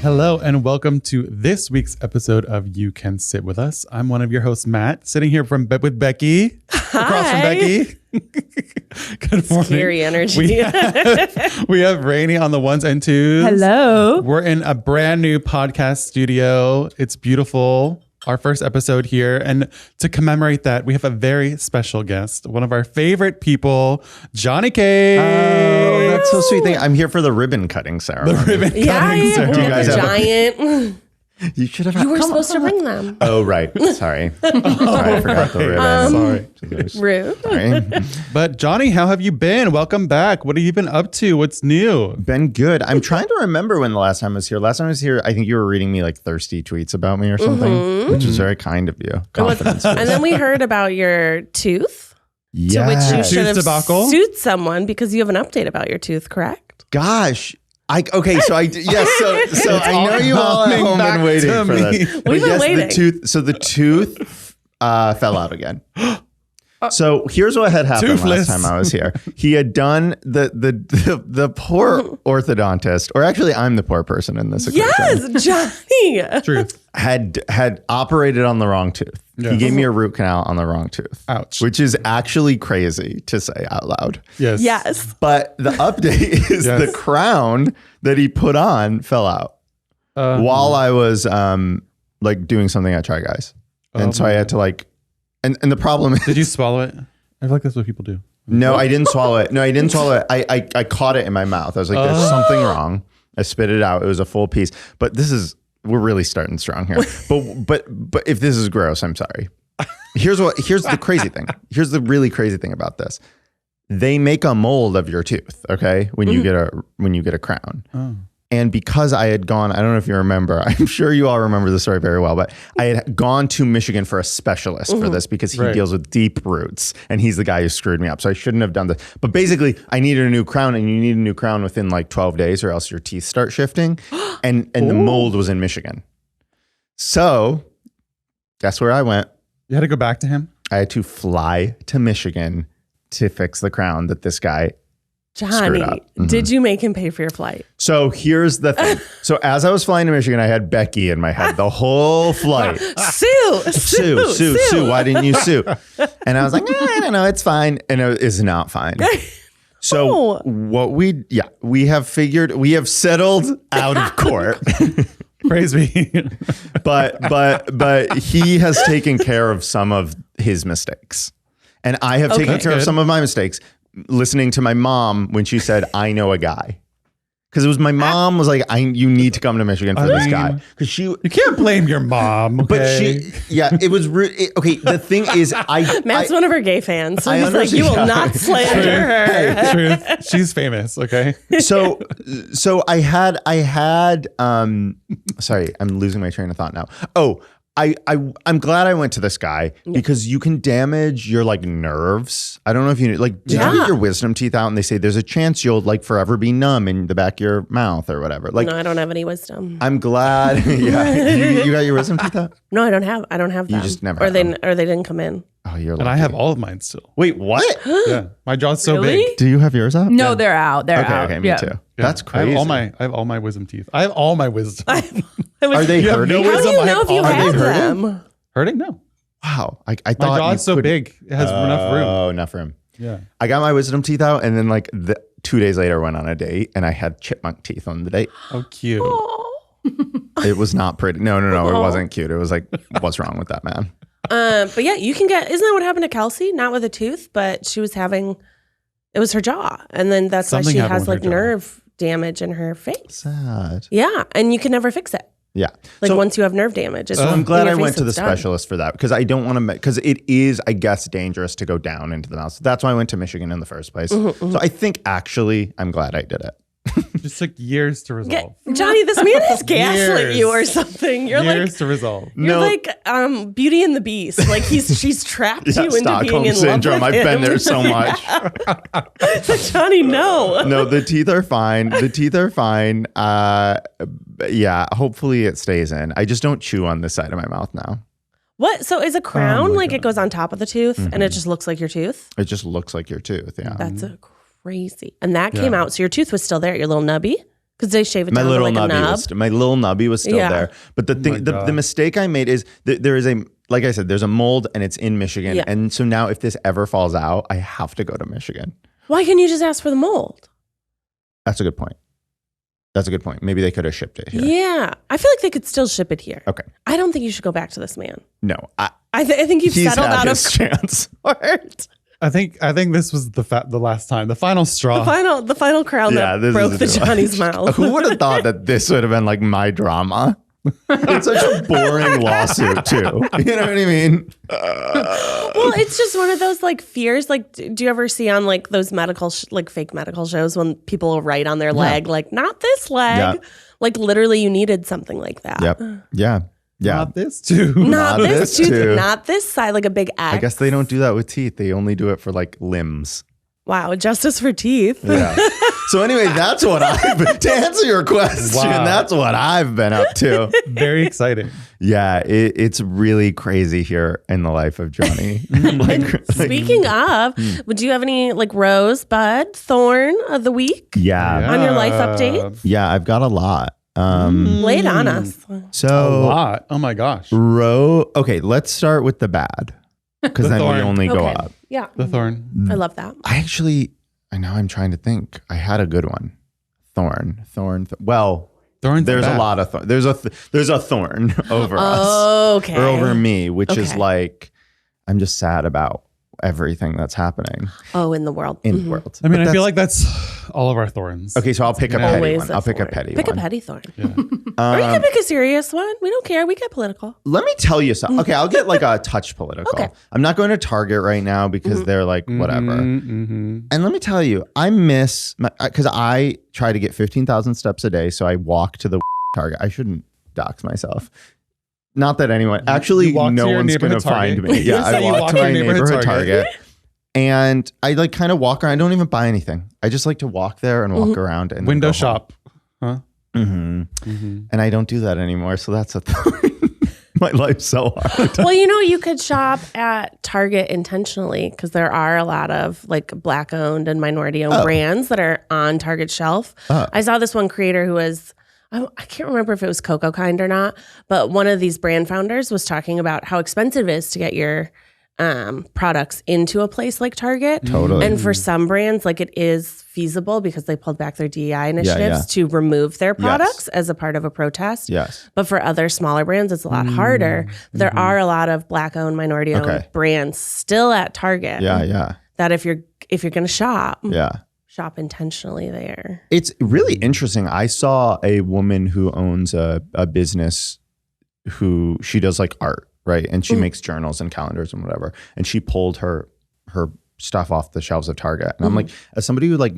Hello and welcome to this week's episode of You Can Sit With Us. I'm one of your hosts, Matt, sitting here with Becky. Hi. Across from Becky. Good morning. Scary energy. We have Rainie on the ones and twos. Hello. We're in a brand new podcast studio. It's beautiful. Our first episode here. And to commemorate that, we have a very special guest, one of our favorite people, Jonny K. Oh, that's so sweet. I'm here for the ribbon cutting ceremony. The ribbon cutting ceremony. Do you guys giant. You should have. You were supposed to bring them. Oh, right. Sorry. I forgot the ribbon. Sorry. Rude. Sorry. But Jonny, how have you been? Welcome back. What have you been up to? What's new? Been good. I'm trying to remember when the last time I was here. Last time I was here, I think you were reading me like thirsty tweets about me or something, which was very kind of you. Confidence. And then we heard about your tooth, to which you should have debacle? sued someone because you have an update about your tooth, correct? Gosh. So I know you all at home been waiting for this. We've been waiting. The tooth fell out again. So here's what had happened Toothless. last time I was here. He had done the poor orthodontist, or actually I'm the poor person in this equation. Yes, Jonny. Truth. Had operated on the wrong tooth. Yes. He gave me a root canal on the wrong tooth. Ouch. Which is actually crazy to say out loud. Yes. Yes. But the update is Yes. the crown that he put on fell out while I was doing something at Try Guys. And so I had to and the problem is, Did you swallow it? I feel like that's what people do. No, I didn't swallow it. I caught it in my mouth. I was like, there's something wrong. I spit it out. It was a full piece. But we're really starting strong here. But if this is gross, I'm sorry. Here's the crazy thing. Here's the really crazy thing about this. They make a mold of your tooth, okay? When you get a crown. Oh. And because I had gone, I don't know if you remember, I'm sure you all remember the story very well, but I had gone to Michigan for a specialist for this because he deals with deep roots and he's the guy who screwed me up. So I shouldn't have done this. But basically, I needed a new crown, and you need a new crown within 12 days or else your teeth start shifting. And the mold was in Michigan. So guess where I went? You had to go back to him? I had to fly to Michigan to fix the crown that this guy Jonny, Mm-hmm. did you make him pay for your flight? So here's the thing. So as I was flying to Michigan, I had Becky in my head the whole flight. Sue. Why didn't you sue? And I was like, I don't know. It's fine. And it is not fine. So we have settled out of court. Praise me. but he has taken care of some of his mistakes. And I have taken care of some of my mistakes. Listening to my mom when she said, I know a guy. Because it was my mom was like, you need to come to Michigan for this guy. Because you can't blame your mom, okay? But it was okay. The thing is, Matt's one of her gay fans. So I he's like, you will not slander her. Truth. She's famous, okay? So I had sorry, I'm losing my train of thought now. Oh, I'm glad I went to this guy because you can damage your nerves. I don't know if you did you get your wisdom teeth out and they say there's a chance you'll forever be numb in the back of your mouth or whatever. No, I don't have any wisdom. I'm glad. You got your wisdom teeth out? No, I don't have them. You just never or they didn't come in. Oh, you're lucky. And I have all of mine still. Wait, what? Yeah. My jaw's so Really? big. Do you have yours out? No, they're out. They're out. Okay, me too. Yeah. That's crazy. I have all my wisdom teeth. I have all my wisdom. Are they hurting? How do you know if you have hurting? them? Hurting? No. Wow. I thought My jaw's so big. It has enough room. Oh, enough room. Yeah. I got my wisdom teeth out and then 2 days later went on a date and I had chipmunk teeth on the date. Oh, cute. It was not pretty. No. It wasn't cute. It was what's wrong with that man? But yeah, you can get, isn't that what happened to Kelsey? Not with a tooth, but she was having, it was her jaw. And then that's Something why she happened has with her jaw. nerve damage in her face. Sad. Yeah. And you can never fix it. Yeah. Once you have nerve damage. So I'm glad I went to the specialist for that because I don't want to, because it is, I guess, dangerous to go down into the mouth. So that's why I went to Michigan in the first place. So I think actually I'm glad I did it. Just took years to resolve. Jonny, this man has gaslit Years. you or something. You're Years to resolve. You're like Beauty and the Beast. She's trapped you into Stockholm being in syndrome. love with I've him. been there so much. Jonny, no. No, the teeth are fine. Yeah, hopefully it stays in. I just don't chew on this side of my mouth now. What? So is a crown my it goes on top of the tooth and it just looks like your tooth? It just looks like your tooth. Yeah. That's crazy. And that came out. So your tooth was still there, your little nubby. Because they shave it My down little to like a nubby nub. my little nubby was still Yeah. there. But the thing, the mistake I made is there is like I said, there's a mold and it's in Michigan. Yeah. And so now if this ever falls out, I have to go to Michigan. Why can't you just ask for the mold? That's a good point. Maybe they could have shipped it here. Yeah. I feel like they could still ship it here. Okay. I don't think you should go back to this man. No, I think you've he's settled had out of his chance. court. I think this was the last time, the final straw. The final crown Yeah, that this broke is the the new Johnny's mouth. Who would have thought that this would have been like my drama? It's such a boring lawsuit too. You know what I mean? Well, it's just one of those like fears. Like, do you ever see on like those medical, like fake medical shows when people will write on their leg, like, not this leg? Yeah. Like, literally, you needed something like that. Yep. Yeah. Not this too. Not this tooth, too. not this side, like a big X. I guess they don't do that with teeth. They only do it for like limbs. Wow, justice for teeth. Yeah. So anyway, that's what to answer your question, Wow. that's what I've been up to. Very exciting. Yeah, it's really crazy here in the life of Johnny. Speaking of, would you have any like rosebud, thorn of the week? Yeah. On your life update? Yeah, I've got a lot. Lay it on us. A So lot. Oh my gosh. okay, let's start with the bad. Because then thorn. we only go Okay. up. Yeah. The thorn. I love that. I know I'm trying to think. I had a good one. Thorn. Well, Thorn's there's bad. a lot of there's a thorn over us Okay. or over me, which is Okay. like I'm just sad about everything that's happening Oh, in the world. in the world. I mean, But I feel that's- like that's all of our thorns. okay. So I'll pick a petty Always one. I'll pick a thorn. petty Pick one. a petty thorn. Yeah. Or you can pick a serious one. We don't care. We get political. Let me tell you something. Okay, I'll get like a touch political. Okay. I'm not going to Target right now because they're like whatever. Mm-hmm. And let me tell you, I miss because I try to get 15,000 steps a day. So I walk to the Target. I shouldn't dox myself. Not that anyone actually, You walk no to your one's going to neighborhood Target. find me. You Yeah, say I you walk walk to to my your neighborhood neighborhood Target. Target. And I like kind of walk around. I don't even buy anything. I just like to walk there and walk around and Window go shop. Huh? home. And I don't do that anymore. So that's a thing. My life's so hard. Well, you could shop at Target intentionally because there are a lot of like Black owned and minority owned brands that are on Target shelf. I saw this one creator who was, I can't remember if it was Coco Kind or not, but one of these brand founders was talking about how expensive it is to get your products into a place like Target. Totally. And for some brands, like it is feasible because they pulled back their DEI initiatives to remove their products as a part of a protest. Yes. But for other smaller brands, it's a lot harder. There are a lot of Black owned, minority owned brands still at Target. Yeah. Yeah. That if you're going to shop, Yeah. shop intentionally there. It's really interesting. I saw a woman who owns a business who she does like art, right? And she makes journals and calendars and whatever. And she pulled her stuff off the shelves of Target. And I'm like, as somebody who like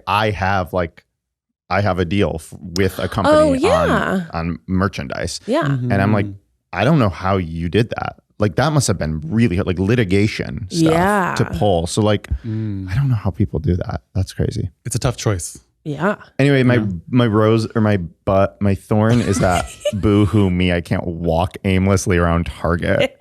I have a deal with a company on merchandise. Yeah. And I'm like, I don't know how you did that. Like that must have been really hard, like litigation stuff to pull. So like, I don't know how people do that. That's crazy. It's a tough choice. Yeah. Anyway, my rose or my thorn is that boo-hoo me. I can't walk aimlessly around Target.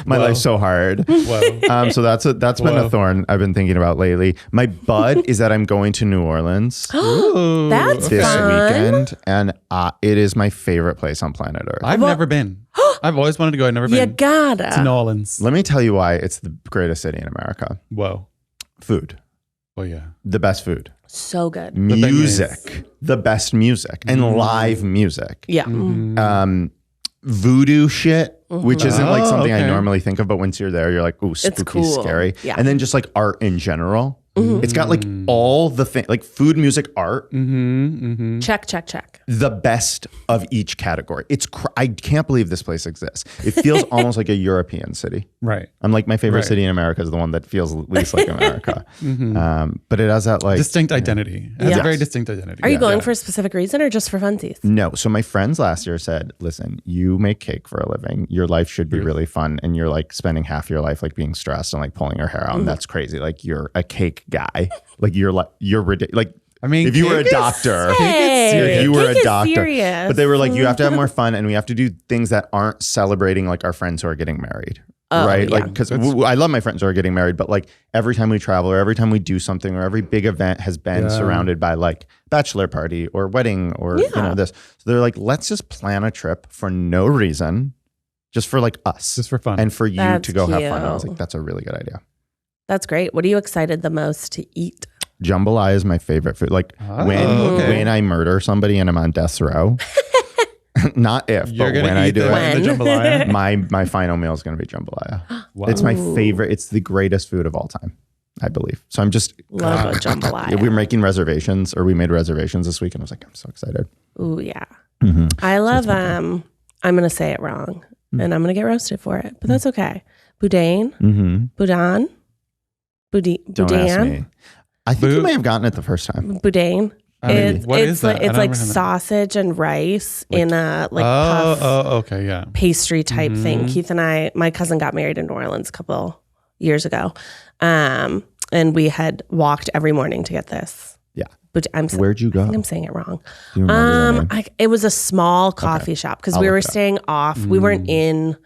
My life's so hard. Whoa. So that's been a thorn I've been thinking about lately. My bud is that I'm going to New Orleans Ooh. That's this fun. weekend, and it is my favorite place on planet Earth. I've never been. I've always wanted to go. I've never You been to gotta. New Orleans. Let me tell you why it's the greatest city in America. Whoa. Food. Oh yeah. The best food. So good. Music. The best music. And live music. Yeah. Voodoo shit, which isn't like something I okay. normally think of, but once you're there, you're like, ooh, spooky, cool. scary. Yeah. And then just like art in general. It's got like all the things, like food, music, art, Check. the best of each category. I can't believe this place exists. It feels almost like a European city. Right. I'm like, my favorite Right. city in America is the one that feels least like America. But it has that like Distinct identity. It has Yes. a very distinct identity. Are you going for a specific reason or just for funsies? No. So my friends last year said, listen, you make cake for a living. Your life should be really fun. And you're like spending half your life like being stressed and like pulling your hair out. And that's crazy. Like you're a cake guy. Like you're ridiculous. Like, I mean, if you were a cake is- doctor, Hey, if you were cake a is doctor, serious. but they were like, you have to have more fun and we have to do things that aren't celebrating like our friends who are getting married. right? yeah. Like, because I love my friends who are getting married, but like every time we travel or every time we do something or every big event has been surrounded by like bachelor party or wedding or this. So they're like, let's just plan a trip for no reason, just for like us, just for fun, and for you to go have fun. I was cute. like, that's a really good idea. That's great. What are you excited the most to eat? Jambalaya is my favorite food. Like when I murder somebody and I'm on death row. Not if, You're but when I do when. it, the jambalaya. my final meal is going to be jambalaya. Wow. It's my favorite. It's the greatest food of all time, I believe. So I'm just Love a jambalaya. We're making reservations, or we made reservations this week, and I was like, I'm so excited. Ooh, yeah. I love, I'm going to say it wrong, and I'm going to get roasted for it, but that's okay. Boudin? Boudin? Don't ask me. Boudin? I think you may have gotten it the first time. Boudin? What is that? It's like sausage and rice in a like puff okay, yeah. pastry type thing. Keith and my cousin got married in New Orleans a couple years ago. And we had walked every morning to get this. Yeah. But Where'd you go? I think I'm saying it wrong. Do you remember the name? It was a small coffee shop because we were staying off. We weren't in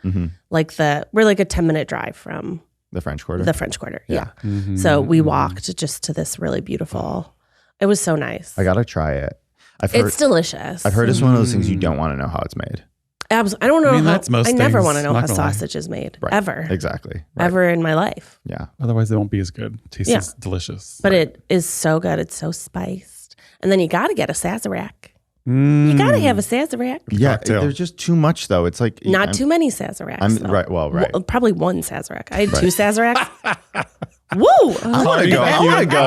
like we're like a 10-minute drive from The French Quarter? the French Quarter. Yeah. So we walked just to this really beautiful. It was so nice. I got to try it. It's delicious. I've heard it's one of those things you don't want to know how it's made. I don't know. I mean, that's most I never things, want to know not how gonna lie. sausage is made Right. ever. Exactly. Right. Ever in my life. Yeah. Otherwise, they won't be as good. Tastes delicious. But it is so good. It's so spiced. And then you got to get a Sazerac. You got to have a Sazerac. Yeah. Cocktail. There's just too much though. It's like Not too many Sazeracs. though. right. Well, right. Well, probably one Sazerac. I had 2 Sazeracs. Woo! I want to go. I want to go.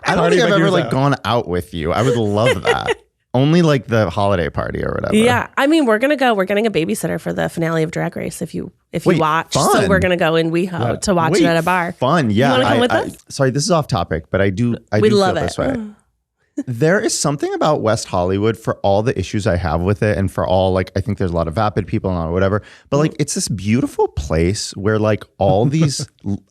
I don't think I've ever like gone out with you. I would love that. Only like the holiday party or whatever. Yeah. I mean, we're going to go. We're getting a babysitter for the finale of Drag Race if you Wait, watch. fun. So we're going to go in WeHo to watch it at a bar. Fun. Yeah. You want to come with us? Sorry, this is off topic, but I do We'd feel love this it. way. There is something about West Hollywood, for all the issues I have with it, and for all like I think there's a lot of vapid people and all whatever, but like it's this beautiful place where like all these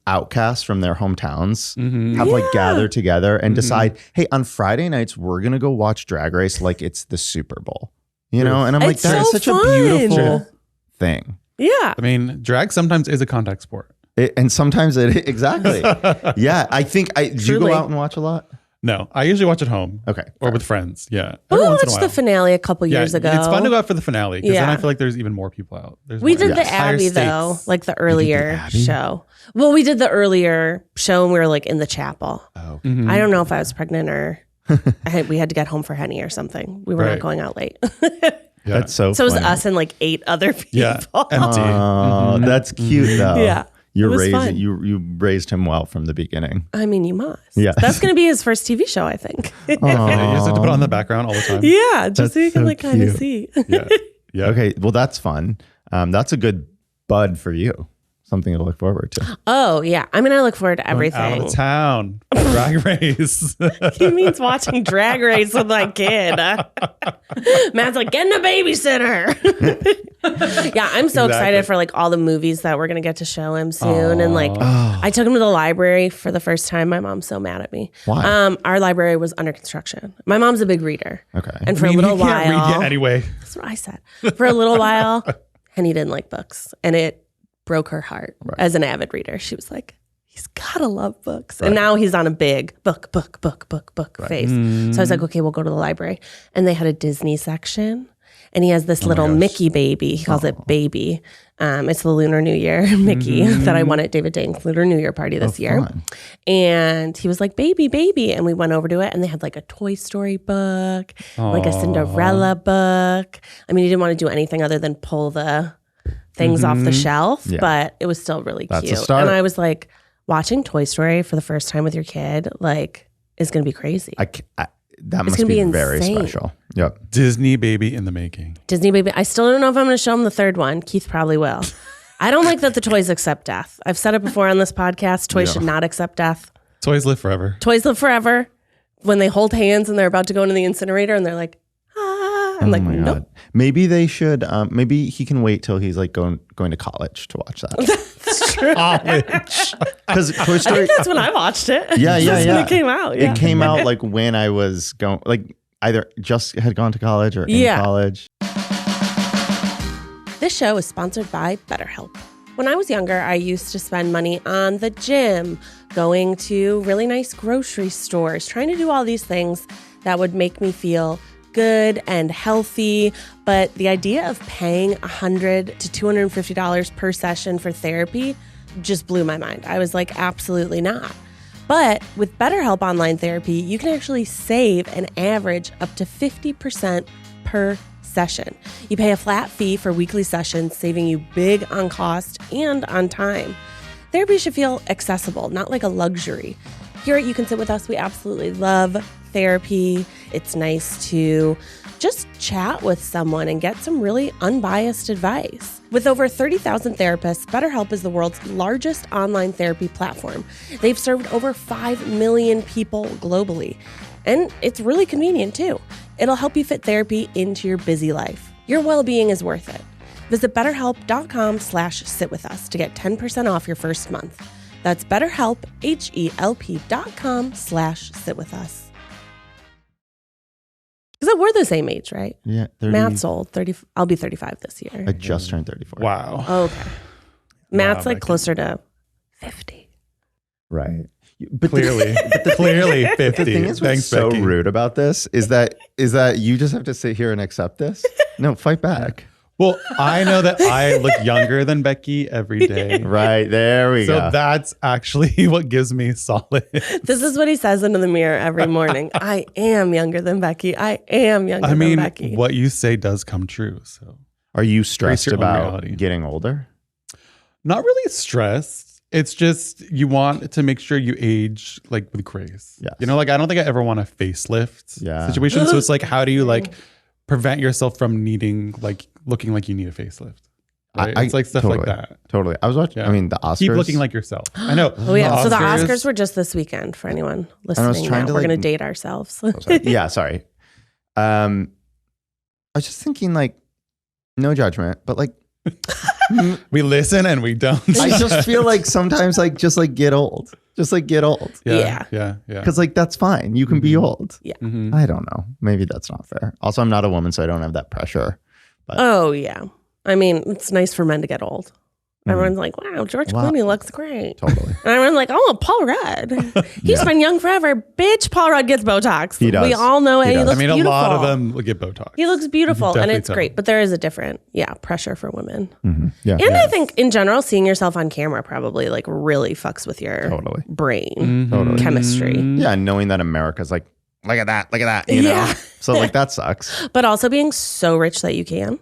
outcasts from their hometowns have like gathered together and decide, hey, on Friday nights we're gonna go watch Drag Race like it's the Super Bowl, you know? And I'm like, It's that is so such fun. a beautiful thing. Yeah. I mean, drag sometimes is a contact sport. And sometimes it exactly, yeah. I think do you go Truly. out and watch a lot? No, I usually watch at home. Okay, Or with friends. Yeah. We Every once in a watched while. the finale a couple years ago. It's fun to go out for the finale because then Yeah. I feel like there's even more people out. There's We more- did the higher Abbey though, stakes. like the earlier show. Well, we did the earlier show and we were like in the chapel. Oh, I don't know if I was pregnant or we had to get home for Henny or something. We were not Right. going out late. Yeah. that's so. So it was funny. us and like 8 other people. Yeah. Empty. Oh, that's cute though. Yeah. You're It was raising fun. you raised him well from the beginning. I mean, you must. Yeah. That's going to be his first TV show, I think. Yeah, you just have to put it on the background all the time. Yeah, just so you can so like kind of cute. see. Yeah. Yeah. Okay, well that's fun. That's a good bud for you. Something to look forward to. Oh, yeah. I mean, I look forward to Out everything. of town. Drag race. He means watching Drag Race with my kid. Matt's like, getting a babysitter. Yeah, I'm so excited for like all the movies that we're going to get to show him soon. And like, I took him to the library for the first time. My mom's so mad at me. Why? Our library was under construction. My mom's a big reader. Okay. And for I mean, a little you can't while, read yet anyway. that's what I said. For a little while, Henny didn't like books. And it broke her heart as an avid reader. She was like, he's gotta love books. And now he's on a big book phase. So I was like, okay, we'll go to the library. And they had a Disney section. And he has this little Mickey baby. He calls it Baby. It's the Lunar New Year Mickey that I won at David Dane's Lunar New Year party this year. Fun. And he was like, baby. And we went over to it and they had like a Toy Story book, like a Cinderella book. I mean, he didn't want to do anything other than pull the things off the shelf, but it was still really That's a cute. start. And I was like, watching Toy Story for the first time with your kid, like, is going to be crazy. That must gonna be be very insane. special. Yep. Disney baby in the making. Disney baby. I still don't know if I'm going to show him the third one. Keith probably will. I don't like that the toys accept death. I've said it before on this podcast. Toys should not accept death. Toys live forever. Toys live forever. When they hold hands and they're about to go into the incinerator and they're like, I'm like, my nope. God. Maybe they should. Maybe he can wait till he's like going to college to watch that. That's true. Because Toy I Story. think that's when I watched it. Yeah. That's when it came out. Yeah. It came out like when I was going, like either just had gone to college or in college. This show is sponsored by BetterHelp. When I was younger, I used to spend money on the gym, going to really nice grocery stores, trying to do all these things that would make me feel good and healthy. But the idea of paying $100 to $250 per session for therapy just blew my mind. I was like, absolutely not. But with BetterHelp Online Therapy, you can actually save an average up to 50% per session. You pay a flat fee for weekly sessions, saving you big on cost and on time. Therapy should feel accessible, not like a luxury. Here at You Can Sit With Us, we absolutely love therapy. It's nice to just chat with someone and get some really unbiased advice. With over 30,000 therapists, BetterHelp is the world's largest online therapy platform. They've served over 5 million people globally. And it's really convenient too. It'll help you fit therapy into your busy life. Your well-being is worth it. Visit BetterHelp.com/sitwithus to get 10% off your first month. That's BetterHelp, HELP.com/sitwithus. Because we're the same age, right? Yeah. Matt's old. 30. I'll be 35 this year. I just turned 34. Wow. Okay. Matt's like Becky. closer to 50. Right. But Clearly 50. the thing is, what's Thanks, so Becky. rude about this is that you just have to sit here and accept this. No, fight back. Well, I know that I look younger than Becky every day. Right. There we So go. that's actually what gives me solid. This is what he says into the mirror every morning. I am younger than Becky. I am younger than Becky. What you say does come true. So Are you stressed your own about reality. getting older? not really stressed. It's just you want to make sure you age like with grace. Yes. You know, like I don't think I ever want a facelift situation. So it's like, how do you like prevent yourself from needing like looking like you need a facelift? Right? It's like stuff totally, like that. Totally. I was watching, Yeah. I mean, the Oscars. Keep looking like yourself. I know. Oh yeah. So the Oscars were just this weekend for anyone listening. trying to, We're like- gonna date ourselves. Yeah, sorry. I was just thinking, like, no judgment, but like, we listen and we don't. I just feel like sometimes, like, just like get old. Just like get old. Yeah. Because like that's fine. You can be old. Yeah. Mhm. I don't know. Maybe that's not fair. Also, I'm not a woman, so I don't have that pressure. Oh yeah. I mean, it's nice for men to get old. Everyone's like, wow, George Wow. Clooney looks great. Totally. And everyone's like, oh, Paul Rudd. He's been young forever. Bitch, Paul Rudd gets Botox. He does. We all know it. He He does. looks I mean, beautiful. a lot of them will get Botox. He looks beautiful and definitely it's tell. great. But there is a different, pressure for women. Yeah. And I think in general, seeing yourself on camera probably like really fucks with your Totally. brain Totally. chemistry. Yeah. Knowing that America's like, look at that, you know? Yeah. So like that sucks. But also being so rich that you can.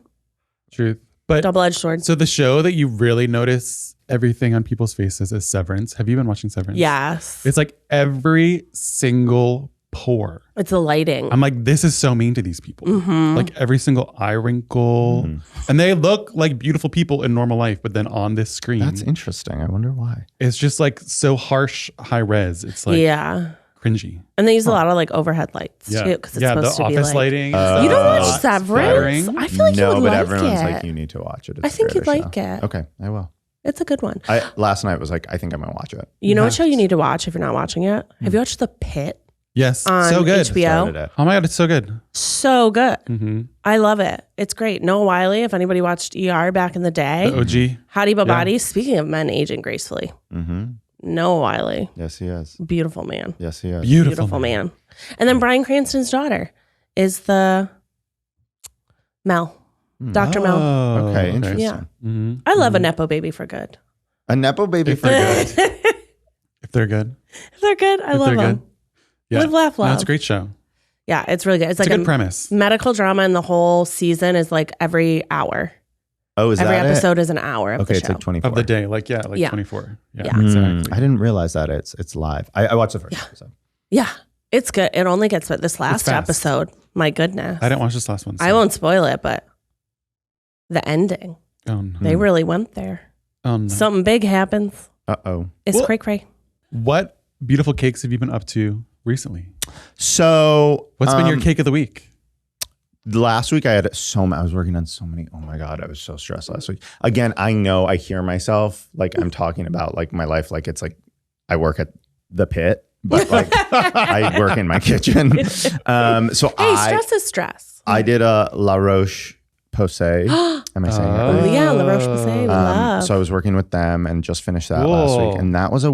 Truth. But Double-edged sword. so the show that you really notice everything on people's faces is Severance. Have you been watching Severance? Yes. It's like every single pore. It's the lighting. I'm like, this is so mean to these people. Mm-hmm. Like every single eye wrinkle. And they look like beautiful people in normal life, but then on this screen, That's interesting. I wonder why. it's just like so harsh, high res. It's like yeah. cringy. And they use a lot of like overhead lights Yeah. too. Because it's Yeah, the supposed to be office like, lighting. You don't watch It's Severance? flattering. I feel like you No, would but like everyone's it. like, you need to watch it. It's I a think you'd great like show. it. Okay, I will. It's a good one. Last night was like, I think I'm gonna watch it. You know what show you need to watch if you're not watching it? Have you watched The Pit Yes. on So good. HBO? Started it. Oh my God, it's so good. So good. Mm-hmm. I love it. It's great. Noah Wiley, if anybody watched ER back in the day. The OG. Hadi Babadi, speaking of men aging gracefully. Mm-hmm. Noah Wiley, Yes, he is. beautiful man. Yes, he is. Beautiful, Man. And then Bryan Cranston's daughter is the Mel. Dr. Mel. Oh, Okay, interesting. Yeah. Mhm. I love a Nepo baby for good. A Nepo baby for they're good. If they're good. If they're good, I If love they're them. good. Yeah. Live, laugh, No, love. it's a great show. Yeah, it's really good. It's It's like a good premise. medical drama, and the whole season is like every hour. Oh, is Every that episode is an hour of it? Okay, the it's show. like 24. Of the day. Like 24. 24. Yeah, Yeah. exactly. I didn't realize that it's live. I watched the first episode. Yeah, it's good. It only gets but this last fast. episode. My goodness. I didn't watch this last one. so- I won't spoil it, but the ending, Oh no. they really went there. Oh no. Something big happens. Uh-oh. It's Well- cray cray. What beautiful cakes have you been up to recently? So What's been your cake of the week? last week I had I was working on so many. Oh my God, I was so stressed last week. Again, I know I hear myself like I'm talking about like my life like it's like I work at the pit, but like I work in my kitchen. So Hey, stress is stress. I did a La Roche Posay. Am I saying it right? Yeah, La Roche-Posay. Love. So I was working with them and just finished that last week, and that was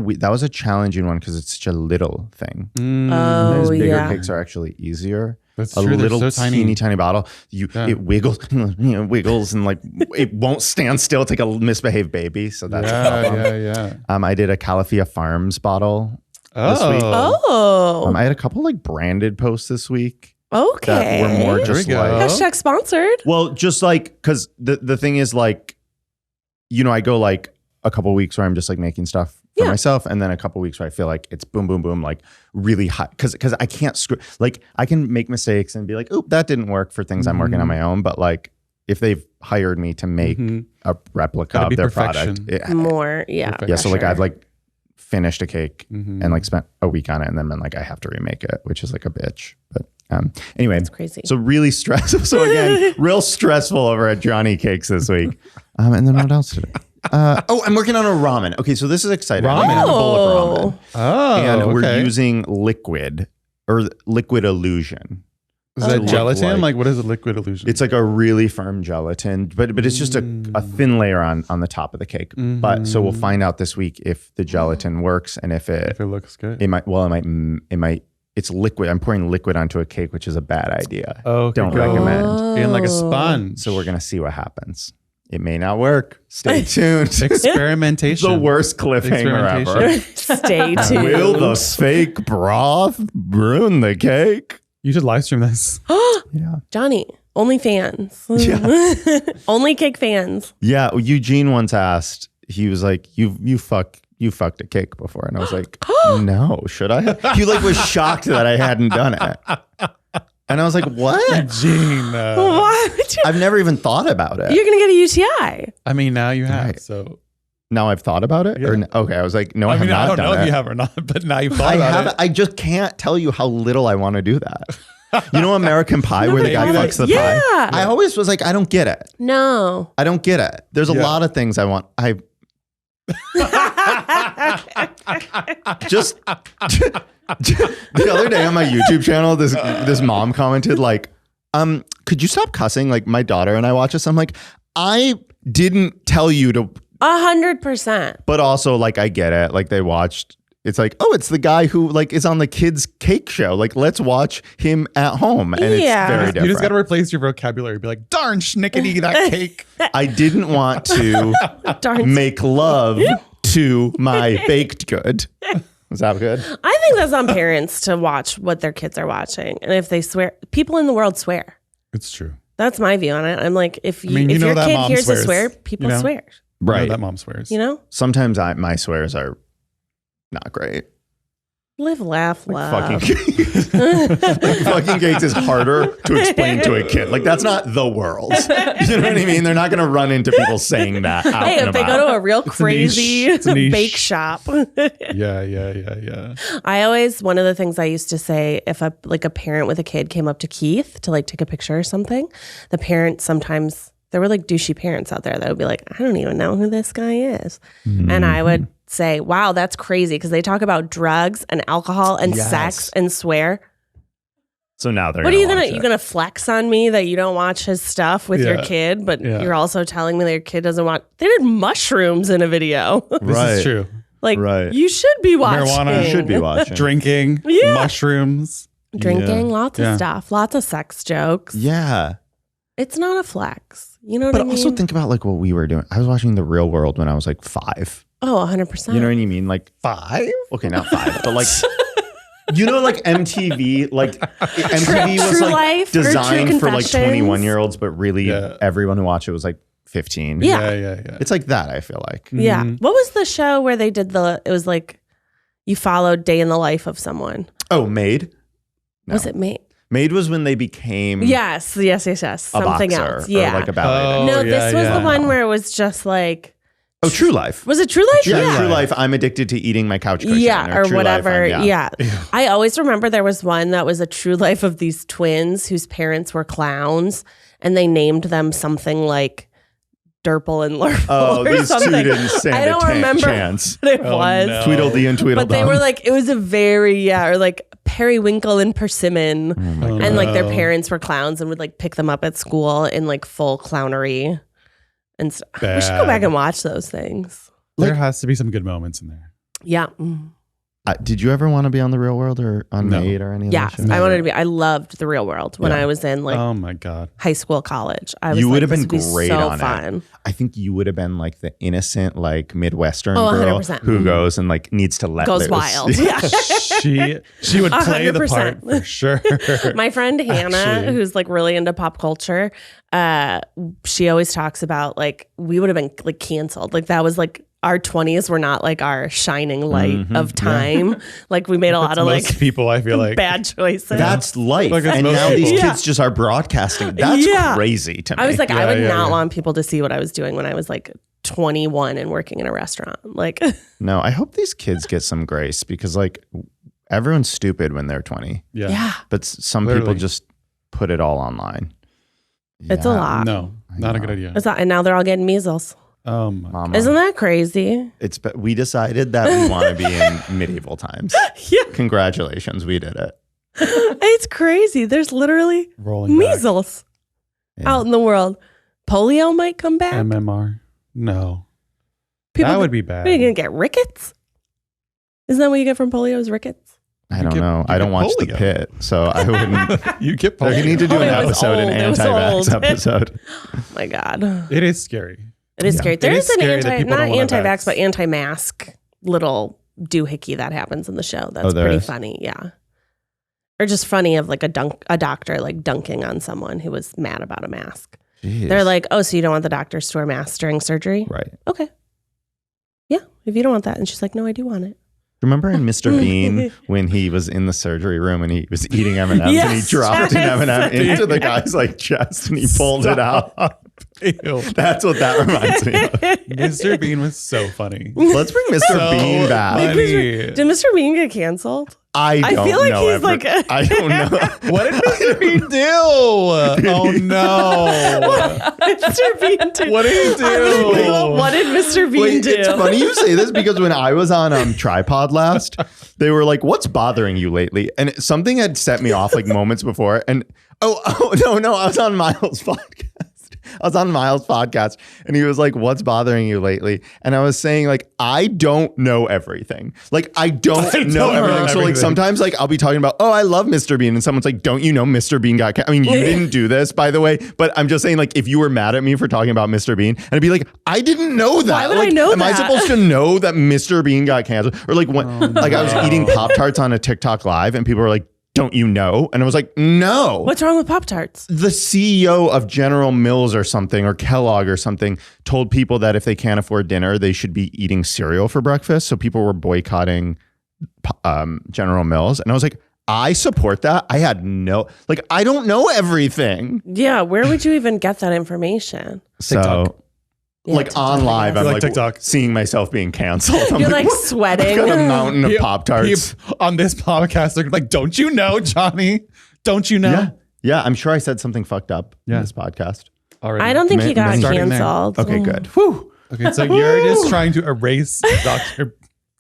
a challenging one because it's such a little thing. Those bigger cakes are actually easier. That's a true. little They're so teeny tiny bottle. It wiggles, wiggles, and like it won't stand still. It's like a misbehaved baby. So that's a problem. I did a Califia Farms bottle this week. I had a couple like branded posts this week. Okay. That were more just like # sponsored. Well, just like because the thing is like, I go like a couple weeks where I'm just like making stuff for myself, and then a couple weeks where I feel like it's boom, boom, boom, like really hot. Because I can't like I can make mistakes and be like, oop, that didn't work for things I'm working on my own. But like if they've hired me to make a replica of their product, so like I've like finished a cake and like spent a week on it, and then been like I have to remake it, which is like a bitch. But anyway, it's crazy. So really stressful. So again, real stressful over at Jonny Cakes this week. And then what else today? I'm working on a ramen. Okay, so this is exciting. I'm working on a bowl of ramen. And we're using liquid illusion. Is that gelatin? Like what is a liquid illusion? It's like a really firm gelatin, but it's just a thin layer on the top of the cake. But so we'll find out this week if the gelatin works and if it looks good. It might. It's liquid. I'm pouring liquid onto a cake, which is a bad idea. Don't recommend. Being like a sponge. So we're gonna see what happens. It may not work. Stay tuned. Experimentation. The worst cliffhanger ever. Stay tuned. Will the fake broth ruin the cake? You should live stream this. Yeah. Jonny, only fans. Yeah. Only cake fans. Yeah. Eugene once asked, he was like, you fucked a cake before. And I was like, no, should I? He like was shocked that I hadn't done it. And I was like, what? Eugene. Why would you? I've never even thought about it. You're going to get a UTI. I mean, now you have, Right. so. Now I've thought about it? Yeah. Okay, I was like, no, I have mean, not I don't done know it. if you have or not, but now you've thought about it. I just can't tell you how little I want to do that. You know American Pie where the guy fucks the pie? I always was like, I don't get it. No. I don't get it. There's a lot of things I want. Just the other day on my YouTube channel, this mom commented like, could you stop cussing? Like my daughter and I watch this. I'm like, I didn't tell you to. 100%. But also like, I get it. Like they watched. It's like, oh, it's the guy who like is on the kids' cake show. Like, let's watch him at home. And it's very different. You just got to replace your vocabulary. Be like, darn schnickety, that cake. I didn't want to make love to my baked good. Is that good? I think that's on parents to watch what their kids are watching. And if they swear, people in the world swear. It's true. That's my view on it. I'm like, if your kid hears swears, a swear, people swear. Right. You know that mom swears. You know? Sometimes my swears are not great. Live, laugh, love. Fucking cakes is harder to explain to a kid. Like that's not the world. You know what I mean? They're not going to run into people saying that. Hey, if they go to a real crazy bake shop. Yeah. One of the things I used to say, if a parent with a kid came up to Keith to like take a picture or something, the parent sometimes, there were like douchey parents out there that would be like, I don't even know who this guy is. Mm-hmm. And I would say, wow, that's crazy, because they talk about drugs and alcohol and sex and swear. So now they're what are you gonna flex on me that you don't watch his stuff with your kid, but you're also telling me that your kid doesn't want. They did mushrooms in a video. This is true. Like you should be watching. Marijuana. You should be watching. Drinking. Mushrooms. Drinking. Lots of stuff. Lots of sex jokes. Yeah. It's not a flex. You know what I mean? But also think about like what we were doing. I was watching The Real World when I was like 5. Oh, 100%. You know what I mean? Like 5? Okay, not 5, but like, you know, like MTV, like MTV was like designed for like 21-year-olds, but really everyone who watched it was like 15. Yeah. It's like that, I feel like. Yeah. What was the show where they did it was like you followed day in the life of someone? Oh, Made? No. Was it Made? Made was when they became Yes. Something else. Yeah. Or like a ballet. No, this was the one where it was just like True Life. Was it True Life? Yeah, True Life. I'm addicted to eating my couch cushion. Yeah, or whatever. Life, yeah. I always remember there was one that was a true life of these twins whose parents were clowns, and they named them something like Derple and Lurple. Oh, or these something. two didn't stand I don't remember chance. what it was. No. Tweedledee and Tweedledum. But they were like, it was a very, or like periwinkle and persimmon. Oh And like their parents were clowns and would like pick them up at school in like full clownery and stuff. We should go back and watch those things. There has to be some good moments in there. Yeah. Did you ever want to be on The Real World or on Made or any of Yes, those shows? I wanted to be. I loved The Real World when I was in like Oh my God. high school, college. I was You would have this been would be great so on fun. it. I think you would have been like the innocent, like Midwestern girl 100%. who goes and like needs to let Goes loose. wild. Yeah. She would play the 100%. part for sure. My friend Hannah, Actually. who's like really into pop culture, she always talks about like we would have been like canceled. Like that was like our 20s were not like our shining light of time. Like we made a lot of Most like people, I feel like. bad choices. That's life. Like, it's and most now these people. kids just are broadcasting. That's Yeah. crazy to me. I was like, I would Yeah, not yeah. want people to see what I was doing when I was like 21 and working in a restaurant. Like, no, I hope these kids get some grace because like everyone's stupid when they're 20. yeah, But some Literally. people just put it all online. it's a Yeah. lot. No, not a good idea. It's not, and now they're all getting measles. Mama. Isn't that crazy? We decided that we want to be in medieval times. Yeah, Congratulations, we did it. it's crazy. There's literally Rolling back. measles Yeah. out in the world. Polio might come back. MMR. No. People That would be bad. Are you gonna get rickets? Isn't that what you get from polio? Is rickets? I don't get- know. you I don't get watch The polio. Pit, so I wouldn't. You get You need to do Oh, an it was episode, an old. It was anti-vax old. episode. Oh my God, It is scary. it is scary. There It is is an scary that anti, people not don't wanna anti-vax, vax. but anti-mask little doohickey that happens in the show. That's there pretty is? funny. Yeah, or just funny of like a doctor like dunking on someone who was mad about a mask. Jeez. They're like, oh, so you don't want the doctors to wear masks during surgery? right. Okay. Yeah, if you don't want that. And she's like, no, I do want it. Remember in Mr. Bean when he was in the surgery room and he was eating M&Ms and he Yes, dropped an yes. M&M into the guy's like chest and he pulled it out. Ew. That's what that reminds me of. Mr. Bean was so funny. Let's bring Mr. So Bean back. funny. Did Mr. Bean get canceled? I don't feel like know. he's like a- I don't know. What did Mr. Bean do? Oh no. Mr. Bean did. What did he do? What did Mr. Bean Wait, do? it's funny you say this because when I was on Tripod last, they were like, "What's bothering you lately?" And something had set me off like moments before. And oh no, I was on Miles' podcast. And he was like, "What's bothering you lately?" And I was saying like, I don't know everything. Like I don't know everything. So like sometimes like I'll be talking about, "Oh, I love Mr. Bean," and someone's like, "Don't you know Mr. Bean got?" I mean, you didn't do this, by the way, but I'm just saying like if you were mad at me for talking about Mr. Bean, and I'd be like, "I didn't know that." Why would like, I know am I that? supposed to know that Mr. Bean got canceled? Or like when like I was eating Pop-Tarts on a TikTok live and people were like, "Don't you know?" And I was like, "No." What's wrong with Pop-Tarts? The CEO of General Mills or something, or Kellogg or something, told people that if they can't afford dinner, they should be eating cereal for breakfast. So people were boycotting General Mills. And I was like, I support that. I had I don't know everything. Yeah, where would you even get that information? So Yeah, like TikTok, on I live, guess. I'm Like like TikTok. seeing myself being canceled. I'm You're like "What? sweating. I've got a mountain of Pe- Pop-Tarts. On this podcast, they're like, "Don't you know, Johnny? Don't you know?" Yeah. Yeah, I'm sure I said something fucked up in Yeah. this podcast. Already. I don't think he got Starting there. canceled. Okay, good. Whew. Okay, so you're just trying to erase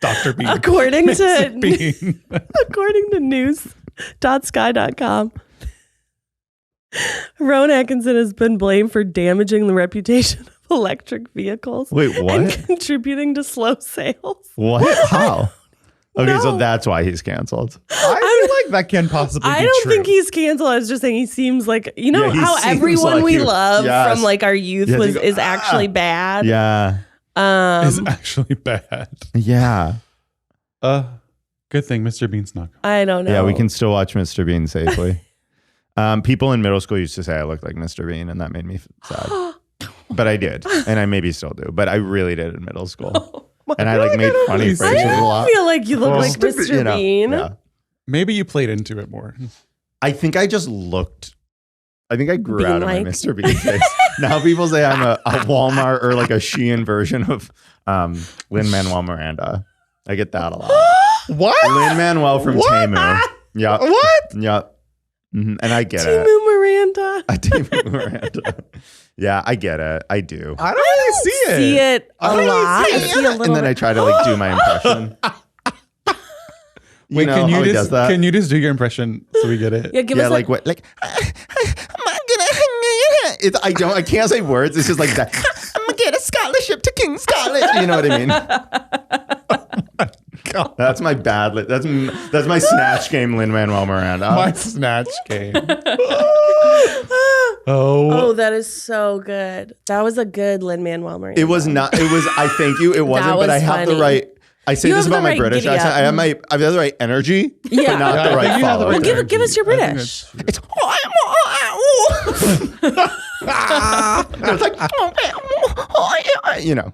Dr. Bean. According Mr. to Bean. according to news.sky.com, Rowan Atkinson has been blamed for damaging the reputation of electric vehicles. Wait, And what? contributing to slow sales. What? How? Okay, so No. that's why he's canceled. I feel like that can possibly I be don't true. think he's canceled. I was just saying he seems like, you know Yeah, he how seems everyone like we he- love yes. from like our youth Yes, you go, is actually bad. Yeah. It's actually bad. Yeah. Good thing Mr. Bean's not. I don't know. Yeah, we can still watch Mr. Bean safely. People in middle school used to say I looked like Mr. Bean, and that made me sad. But I did, and I maybe still do, but I really did in middle school. And I like made funny I phrases a I lot. feel like you look Well, like Mr. you know, Bean. Yeah. Maybe you played into it more. I think I just looked. I think I grew out of my Bean-like. Mr. Bean face. Now people say I'm a Walmart or like a Shein version of Lin-Manuel Miranda. I get that a lot. What? Lin-Manuel from Temu. Yeah. What? Yeah. And I get Timu it. Miranda. Temu Miranda. Yeah, I get it. I do. I don't really see it. See it I a don't really lot. see I it. see a little And then I bit. try to like do my impression. Wait, know how he does that? Can you just do your impression so we get it? Yeah, give us like what? Like I can't say words. It's just like that. I'm gonna get a scholarship to King's College. You know what I mean? God. That's my bad. That's my snatch game, Lin-Manuel Miranda. My snatch game. Oh, that is so good. That was a good Lin-Manuel Miranda. It was not. It was. I thank you. It wasn't. was but I have funny. the right. I say You this have about the my right British giddy accent. up. I have the right energy, Yeah. but not Yeah, the I right think you have the follow. right Well, give us your I think British. that's true. It's like you know.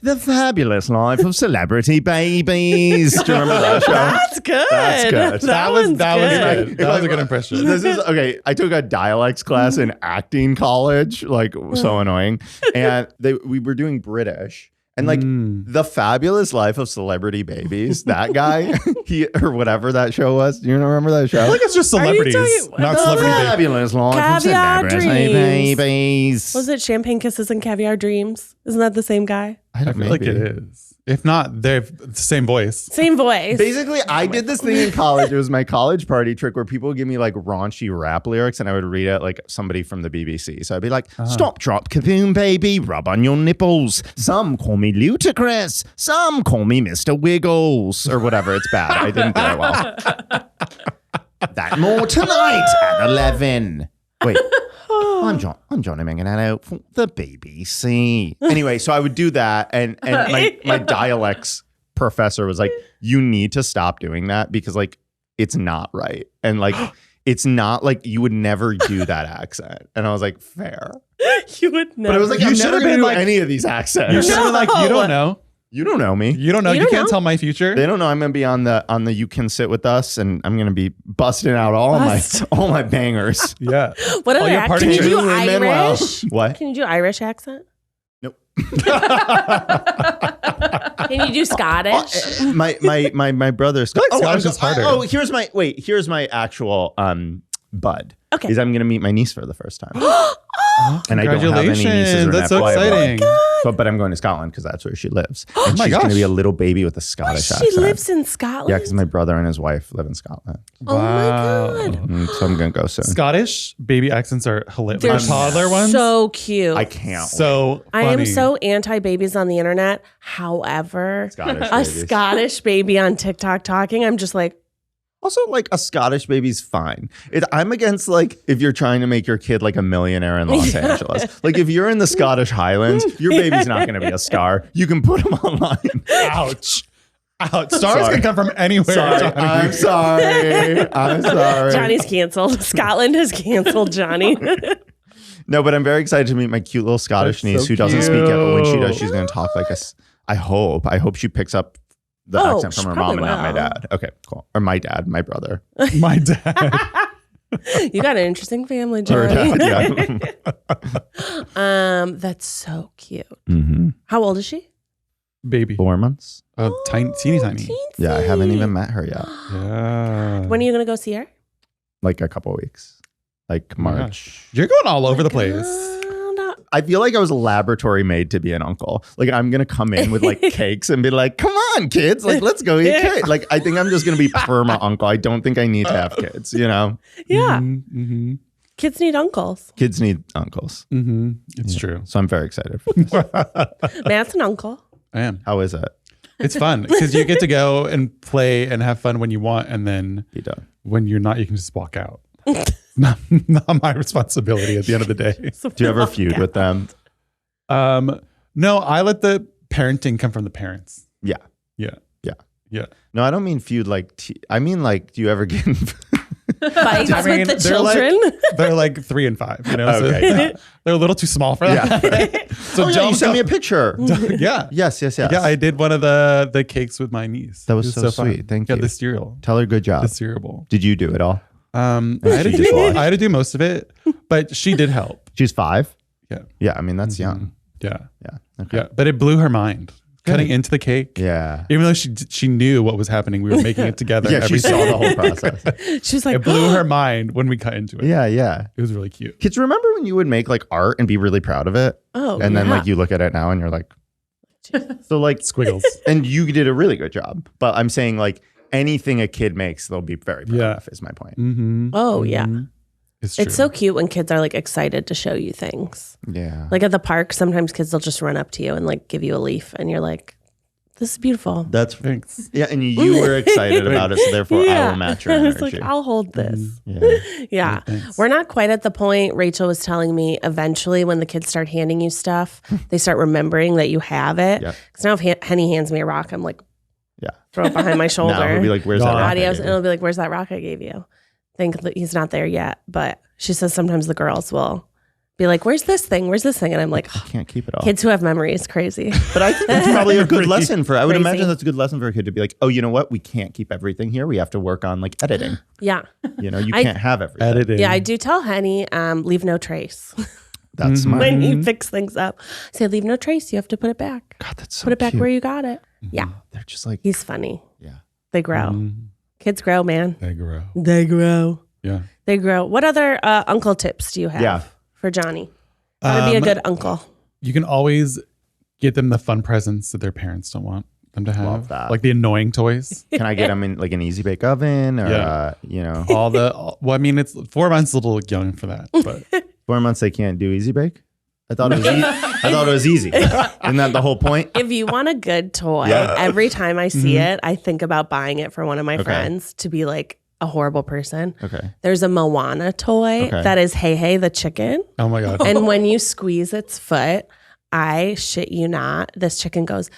The Fabulous Life of Celebrity Babies. Do you remember that show? That's good. That's good. That was one's good. That was a good impression. This is okay. I took a dialects class in acting college, like so annoying. And we were doing British. And like The Fabulous Life of Celebrity Babies, that guy, or whatever that show was. Do you remember that show? I think it's just celebrities, not The celebrity babies. Fabulous Life of Caviar Celebrity Dreams. Babies. Was it Champagne Kisses and Caviar Dreams? Isn't that the same guy? I feel like it is. If not, they've the same voice. Same voice. Basically, I did this thing in college. It was my college party trick where people would give me like raunchy rap lyrics and I would read it like somebody from the BBC. So I'd be like, stop, drop, kaboom, baby, rub on your nipples. Some call me ludicrous. Some call me Mr. Wiggles or whatever. It's bad. I didn't do it well. That more tonight at 11. Wait. I'm Jonny Manganiello from the BBC. Anyway, so I would do that, and my dialects professor was like, "You need to stop doing that because like it's not right, and like it's not like you would never do that accent." And I was like, "Fair," You would know. but it was like You I'm should never have gonna been do like- any of these accents. You should have been like, you don't know. You don't know me. You don't know. You You, don't can't know. tell my future. They don't know I'm gonna be on the You Can Sit With Us, and I'm gonna be busting out all my bangers. Yeah. What All other your accent? party Can you do tricks. Lin-Manuel. Irish? What? Can you do Irish accent? Nope. Can you do Scottish? My brother's like Scottish is harder. Here's my actual bud. Okay. Is I'm gonna meet my niece for the first time. And I don't have any nieces Congratulations. or That's so nephews. exciting. But I'm going to Scotland because that's where she lives. And my she's gosh. gonna be a little baby with a Scottish She accent. lives in Scotland. Yeah, because my brother and his wife live in Scotland. Oh my god. So I'm gonna go soon. Scottish baby accents are hilarious. They're The toddler ones. so cute. I can't. So I am funny. so anti-babies on the internet. However, Scottish a babies. Scottish baby on TikTok talking, I'm just like, Also, like a Scottish baby's fine. I'm against like if you're trying to make your kid like a millionaire in Los Angeles. Like if you're in the Scottish Highlands, your baby's not going to be a star. You can put him online. Ouch. Ouch. Stars Sorry. can come from anywhere. Sorry, Johnny. I'm sorry. I'm sorry. Johnny's canceled. Scotland has canceled Johnny. No, but I'm very excited to meet my cute little Scottish That's niece so who doesn't speak yet, but when she does, cute. she's going to talk like a. I hope she picks up the accent from she her mom and probably not my will. dad. Okay, cool. Or my dad, my brother. My dad. You got an interesting family, Her Johnny. dad, yeah. That's so cute. Mm-hmm. How old is she? Baby. 4 months. Teeny tiny. Teensy. Yeah, I haven't even met her yet. Yeah. When are you gonna go see her? Like a couple weeks. Like Oh my March. You're going all over the place. I feel like I was laboratory made to be an uncle. Like I'm gonna come in with like cakes and be like, "Come on, kids! Like let's go eat cake." Like I think I'm just gonna be perma uncle. I don't think I need to have kids. You know, Yeah. Mm-hmm. Kids need uncles. kids need uncles. Mm-hmm. It's true. So I'm very excited for this. Matt's an uncle. I am. How is it? It's fun because you get to go and play and have fun when you want, and then Be done. when you're not, you can just walk out. not my responsibility at the end of the day. Do you ever feud with them? No, I let the parenting come from the parents. Yeah. Yeah. Yeah. Yeah. No, I don't mean feud like. I mean like, do you ever get? Fights I mean, with the they're children. They're like 3 and 5, you know? Okay, So yeah. they're a little too small for that. Yeah. So Oh, yeah, you sent me a picture. yeah. Yes. Yeah, I did one of the cakes with my niece. That was It so fun. sweet. Thank yeah, you. the cereal. Tell her good job. The cereal bowl. Did you do it all? I had to She just do watched. I had to do most of it, but she did help. She's 5. Yeah. Yeah. I mean that's young. Yeah. Yeah. Okay. Yeah. But it blew her mind. Cutting into the cake. Yeah. Even though she knew what was happening, we were making it together. Yeah. She saw the whole process. She was like, It blew her mind when we cut into it. Yeah. Yeah. It was really cute. Kids, remember when you would make like art and be really proud of it? oh, And then yeah. like you look at it now and you're like, so like Squiggles. and you did a really good job. But I'm saying like anything a kid makes, they'll be very proud of, is my point. Oh, yeah. It's so cute when kids are like excited to show you things. Yeah. Like at the park, sometimes kids will just run up to you and like give you a leaf and you're like, this is beautiful. That's thanks. Yeah, and you were excited about it, so therefore I will match your energy. I was like, I'll hold this. Yeah. We're not quite at the point. Rachel was telling me eventually when the kids start handing you stuff, they start remembering that you have it. Because now if Henny hands me a rock, I'm like, throw it behind my shoulder. Now he'll be like, where's that rock? And it'll be like, where's that rock I gave you? Think that he's not there yet. But she says sometimes the girls will be like, where's this thing? Where's this thing? And I'm like, I can't keep it all. Kids who have memory is crazy. But I think that's probably a good lesson I would imagine that's a good lesson for a kid to be like, oh, you know what? We can't keep everything here. We have to work on like editing. Yeah. You can't have everything. Editing. Yeah, I do tell Henny, leave no trace. That's smart. When you fix things up. I say, leave no trace. You have to put it back. God, that's so Put it back cute. where you got it. Yeah. They're just like, He's funny. Yeah. They grow. Kids grow, man. They grow. They grow. Yeah. They grow. What other uncle tips do you have for Jonny? How to be a good uncle? You can always get them the fun presents that their parents don't want them to have. Love that. Like the annoying toys. can I get them in like an easy bake oven or, Well, I mean, it's 4 months a little young for that. But 4 months they can't do easy bake? I thought it was easy. Isn't that the whole point? If you want a good toy, every time I see it, I think about buying it for one of my friends to be like a horrible person. Okay. There's a Moana toy that is Hey Hey the chicken. oh my God. And when you squeeze its foot, I shit you not, this chicken goes,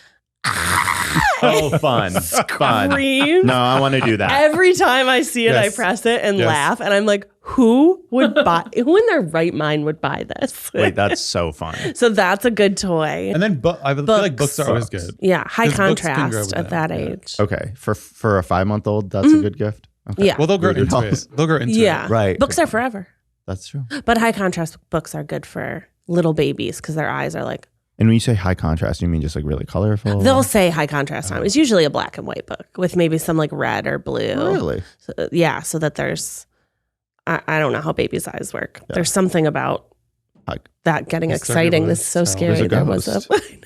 Oh, fun. screams. No, I want to do that. Every time I see it, Yes. I press it and laugh. And I'm like, who in their right mind would buy this? Wait, that's so fun. So that's a good toy. And then I feel like books are always good. Yeah, high 'Cause books can grow contrast with at them. that Yeah. age. Okay. For a 5-month-old, that's a good gift. Okay. Yeah. Well, they'll grow Weird into dolls. it. They'll grow into Yeah. it. Right. Books are forever. That's true. But high contrast books are good for little babies because their eyes are like, And when you say high contrast, you mean just like really colorful? they'll say high contrast on it. It's usually a black and white book with maybe some like red or blue. Really? So, so that there's, I don't know how babies' eyes work. Yeah. There's something about Like, that getting Let's start exciting. with This is so sound. scary. There's a There was a, ghost. I know.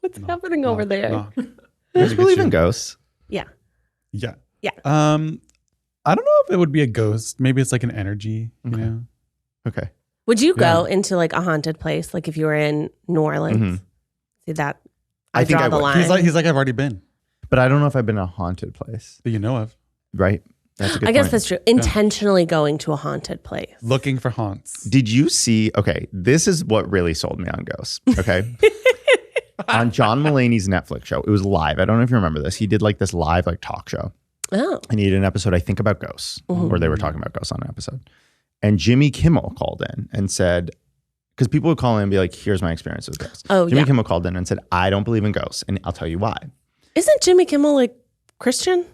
What's happening over there? No. you guys believe in ghosts? Yeah. Yeah. Yeah. I don't know if it would be a ghost. Maybe it's like an energy, you Okay. know? Okay. Would you go into like a haunted place? Like if you were in New Orleans? See that? I think draw I the would. line. He's like, I've already been But I don't know if I've been in a haunted place. that you know of. Right? That's a good I guess point. that's true. Intentionally going to a haunted place. Looking for haunts. Did you see? Okay, this is what really sold me on ghosts. Okay. On John Mulaney's Netflix show, it was live. I don't know if you remember this. He did like this live like talk show. Oh. And he did an episode, I think, about ghosts, or they were talking about ghosts on an episode. And Jimmy Kimmel called in and said, because people would call in and be like, here's my experience with ghosts. Oh, Jimmy yeah. Kimmel called in and said, I don't believe in ghosts. And I'll tell you why. Isn't Jimmy Kimmel like Christian?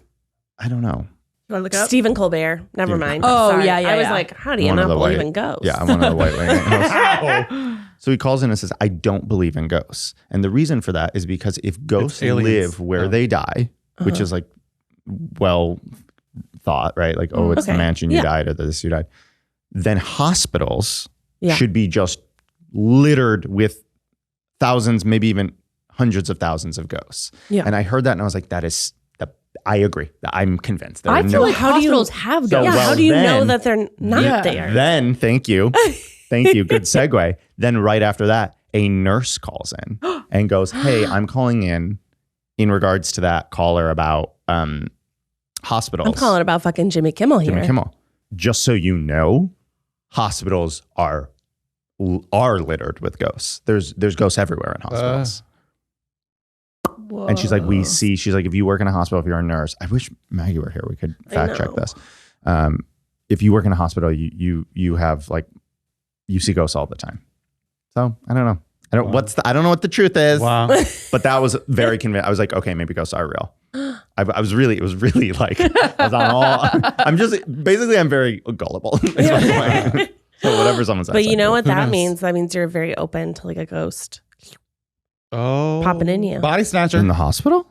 I don't know. You want to look up? Stephen Colbert. Never Stephen mind. Colbert. Oh, Sorry. yeah, yeah, I was yeah. like, how do you One of not the believe white- in ghosts? Yeah, I'm one of the white wing. So he calls in and says, I don't believe in ghosts. And the reason for that is because if ghosts aliens. live where they die, which is like well thought, right? Like, oh, it's the Okay. mansion you Yeah. died or this you died. Then hospitals Yeah. should be just littered with thousands, maybe even hundreds of thousands of ghosts. Yeah. And I heard that and I was like, I agree. I'm convinced. There I are feel no- like How do you- hospitals have So, ghosts. Yeah, well, how do you know then- that they're not Yeah. there? Then, thank you. Thank you. Good segue. Then right after that, a nurse calls in and goes, hey, I'm calling in regards to that caller about hospitals. I'm calling about fucking Jimmy Kimmel here. Jimmy Kimmel. Just so you know, hospitals are littered with ghosts. There's ghosts everywhere in hospitals. And she's like, she's like, if you work in a hospital, if you're a nurse, I wish Maggie were here. We could fact check know. this. If you work in a hospital, you have like, you see ghosts all the time. So I don't know. I don't know what the truth is. Wow. But that was very convincing. I was like, okay, maybe ghosts are real. It was really like, I was on all, I'm very gullible. is my point. So whatever someone says. But you know what Who that knows? means? That means you're very open to like a ghost Oh. popping in you. Body snatcher. In the hospital? Or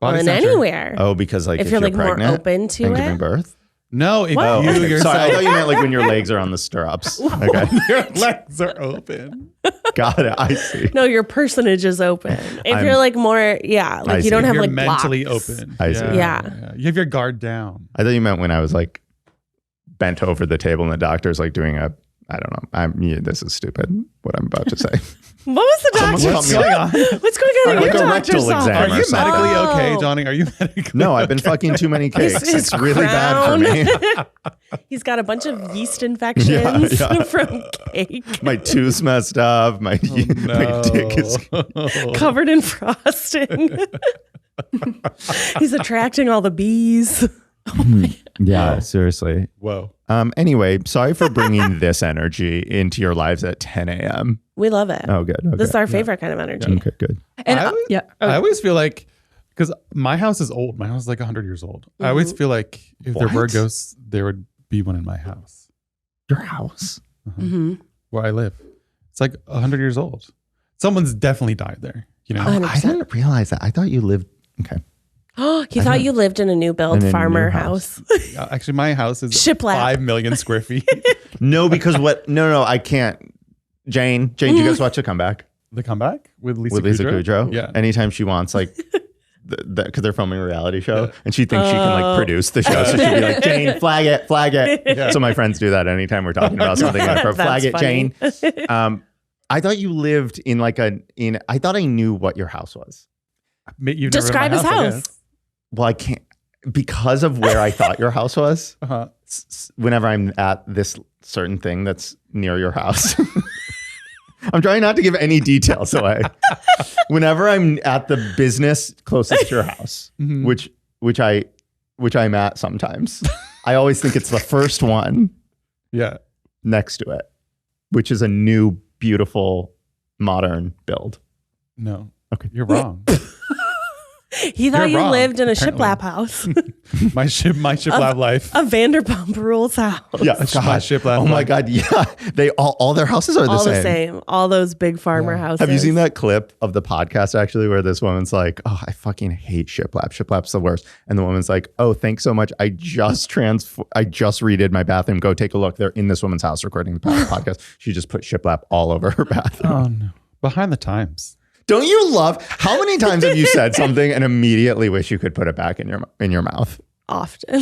Body in snatcher. anywhere. Oh, because like if you're like pregnant more open to and giving it. birth? No, if What? you Okay. yourself, Sorry, I thought you meant like when your legs are on the stirrups. Okay. your legs are open. Got it. I see. No, your personage is open. If you're like more, like you don't have You're like mentally blocks. open. I see. Yeah. You have your guard down. I thought you meant when I was like bent over the table and the doctor's like doing a, I don't know. This is stupid what I'm about to say. What was the doctor? Someone's cut me off. What's going on in Like your a doctor's rectal office? exam Are you something. medically Oh. okay, Johnny? Are you medically No, I've been fucking too many cakes. His It's really bad for me. He's got a bunch of yeast infections Yeah. from cake, My tooth's messed up. My dick is. covered in frosting. He's attracting all the bees. Yeah, seriously. Whoa. Anyway, sorry for bringing this energy into your lives at 10 a.m. We love it. Oh, good. Okay. This is our favorite kind of energy. Okay, good. And I always feel like, because my house is old. My house is like 100 years old. I always feel like if there were What? ghosts, there would be one in my house Your house? where I live. It's like 100 years old. Someone's definitely died there. You know, 100%. I didn't realize that. I thought you lived. Okay. Oh, he thought you lived in a new build In a farmer new house. Actually, my house is Shiplap. 5 million square feet. No, because what? No, I can't. Jane, do you guys watch The Comeback The Comeback with Lisa with Lisa Kudrow? Yeah. Anytime she wants, like, because they're filming a reality show, and she thinks she can like produce the show, so she'll be like, Jane, flag it. Yeah. So my friends do that anytime we're talking about something. Like, flag it, That's Jane. funny. I thought you lived in like I thought I knew what your house was. You've Describe never his been to my house. Well, I can't because of where I thought your house was. Uh-huh. Whenever I'm at this certain thing that's near your house, I'm trying not to give any details away. Whenever I'm at the business closest to your house, which I'm at sometimes, I always think it's the first one Yeah. next to it, which is a new, beautiful, modern build. No. Okay. You're wrong. He thought You're you wrong, lived in a apparently. shiplap house, my shiplap life. a Vanderpump Rules house. Yeah, My shiplap oh my life. God, yeah. They all their houses are the All same. the same. All those big farmer houses. Have you seen that clip of the podcast actually where this woman's like, oh, I fucking hate shiplap. Shiplap's the worst. And the woman's like, oh, thanks so much. I just redid my bathroom. Go take a look. They're in this woman's house recording the podcast. She just put shiplap all over her bathroom. Oh no. Behind the times. Don't you love, how many times have you said something and immediately wish you could put it back in your mouth? Often.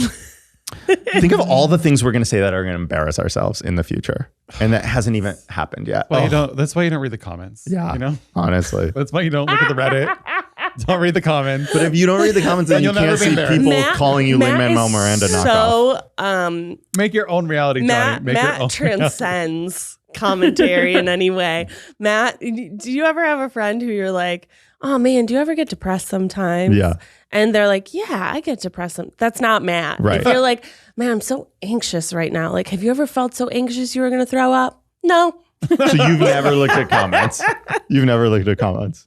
Think of all the things we're going to say that are going to embarrass ourselves in the future. And that hasn't even happened yet. That's why you don't read the comments. Yeah. You know? Honestly. That's why you don't look at the Reddit. Don't read the comments. But if you don't read the comments, then you You'll never can't be see embarrassed. people calling you Lin-Manuel Miranda knockoff. So, Make your own reality, Johnny. Make your own Matt transcends commentary in any way. Matt, do you ever have a friend who you're like, oh man, do you ever get depressed sometimes? Yeah. And they're like, yeah, I get depressed. That's not Matt. Right. If you're like, man, I'm so anxious right now. Like, have you ever felt so anxious you were going to throw up? No. So you've never looked at comments. You've never looked at comments.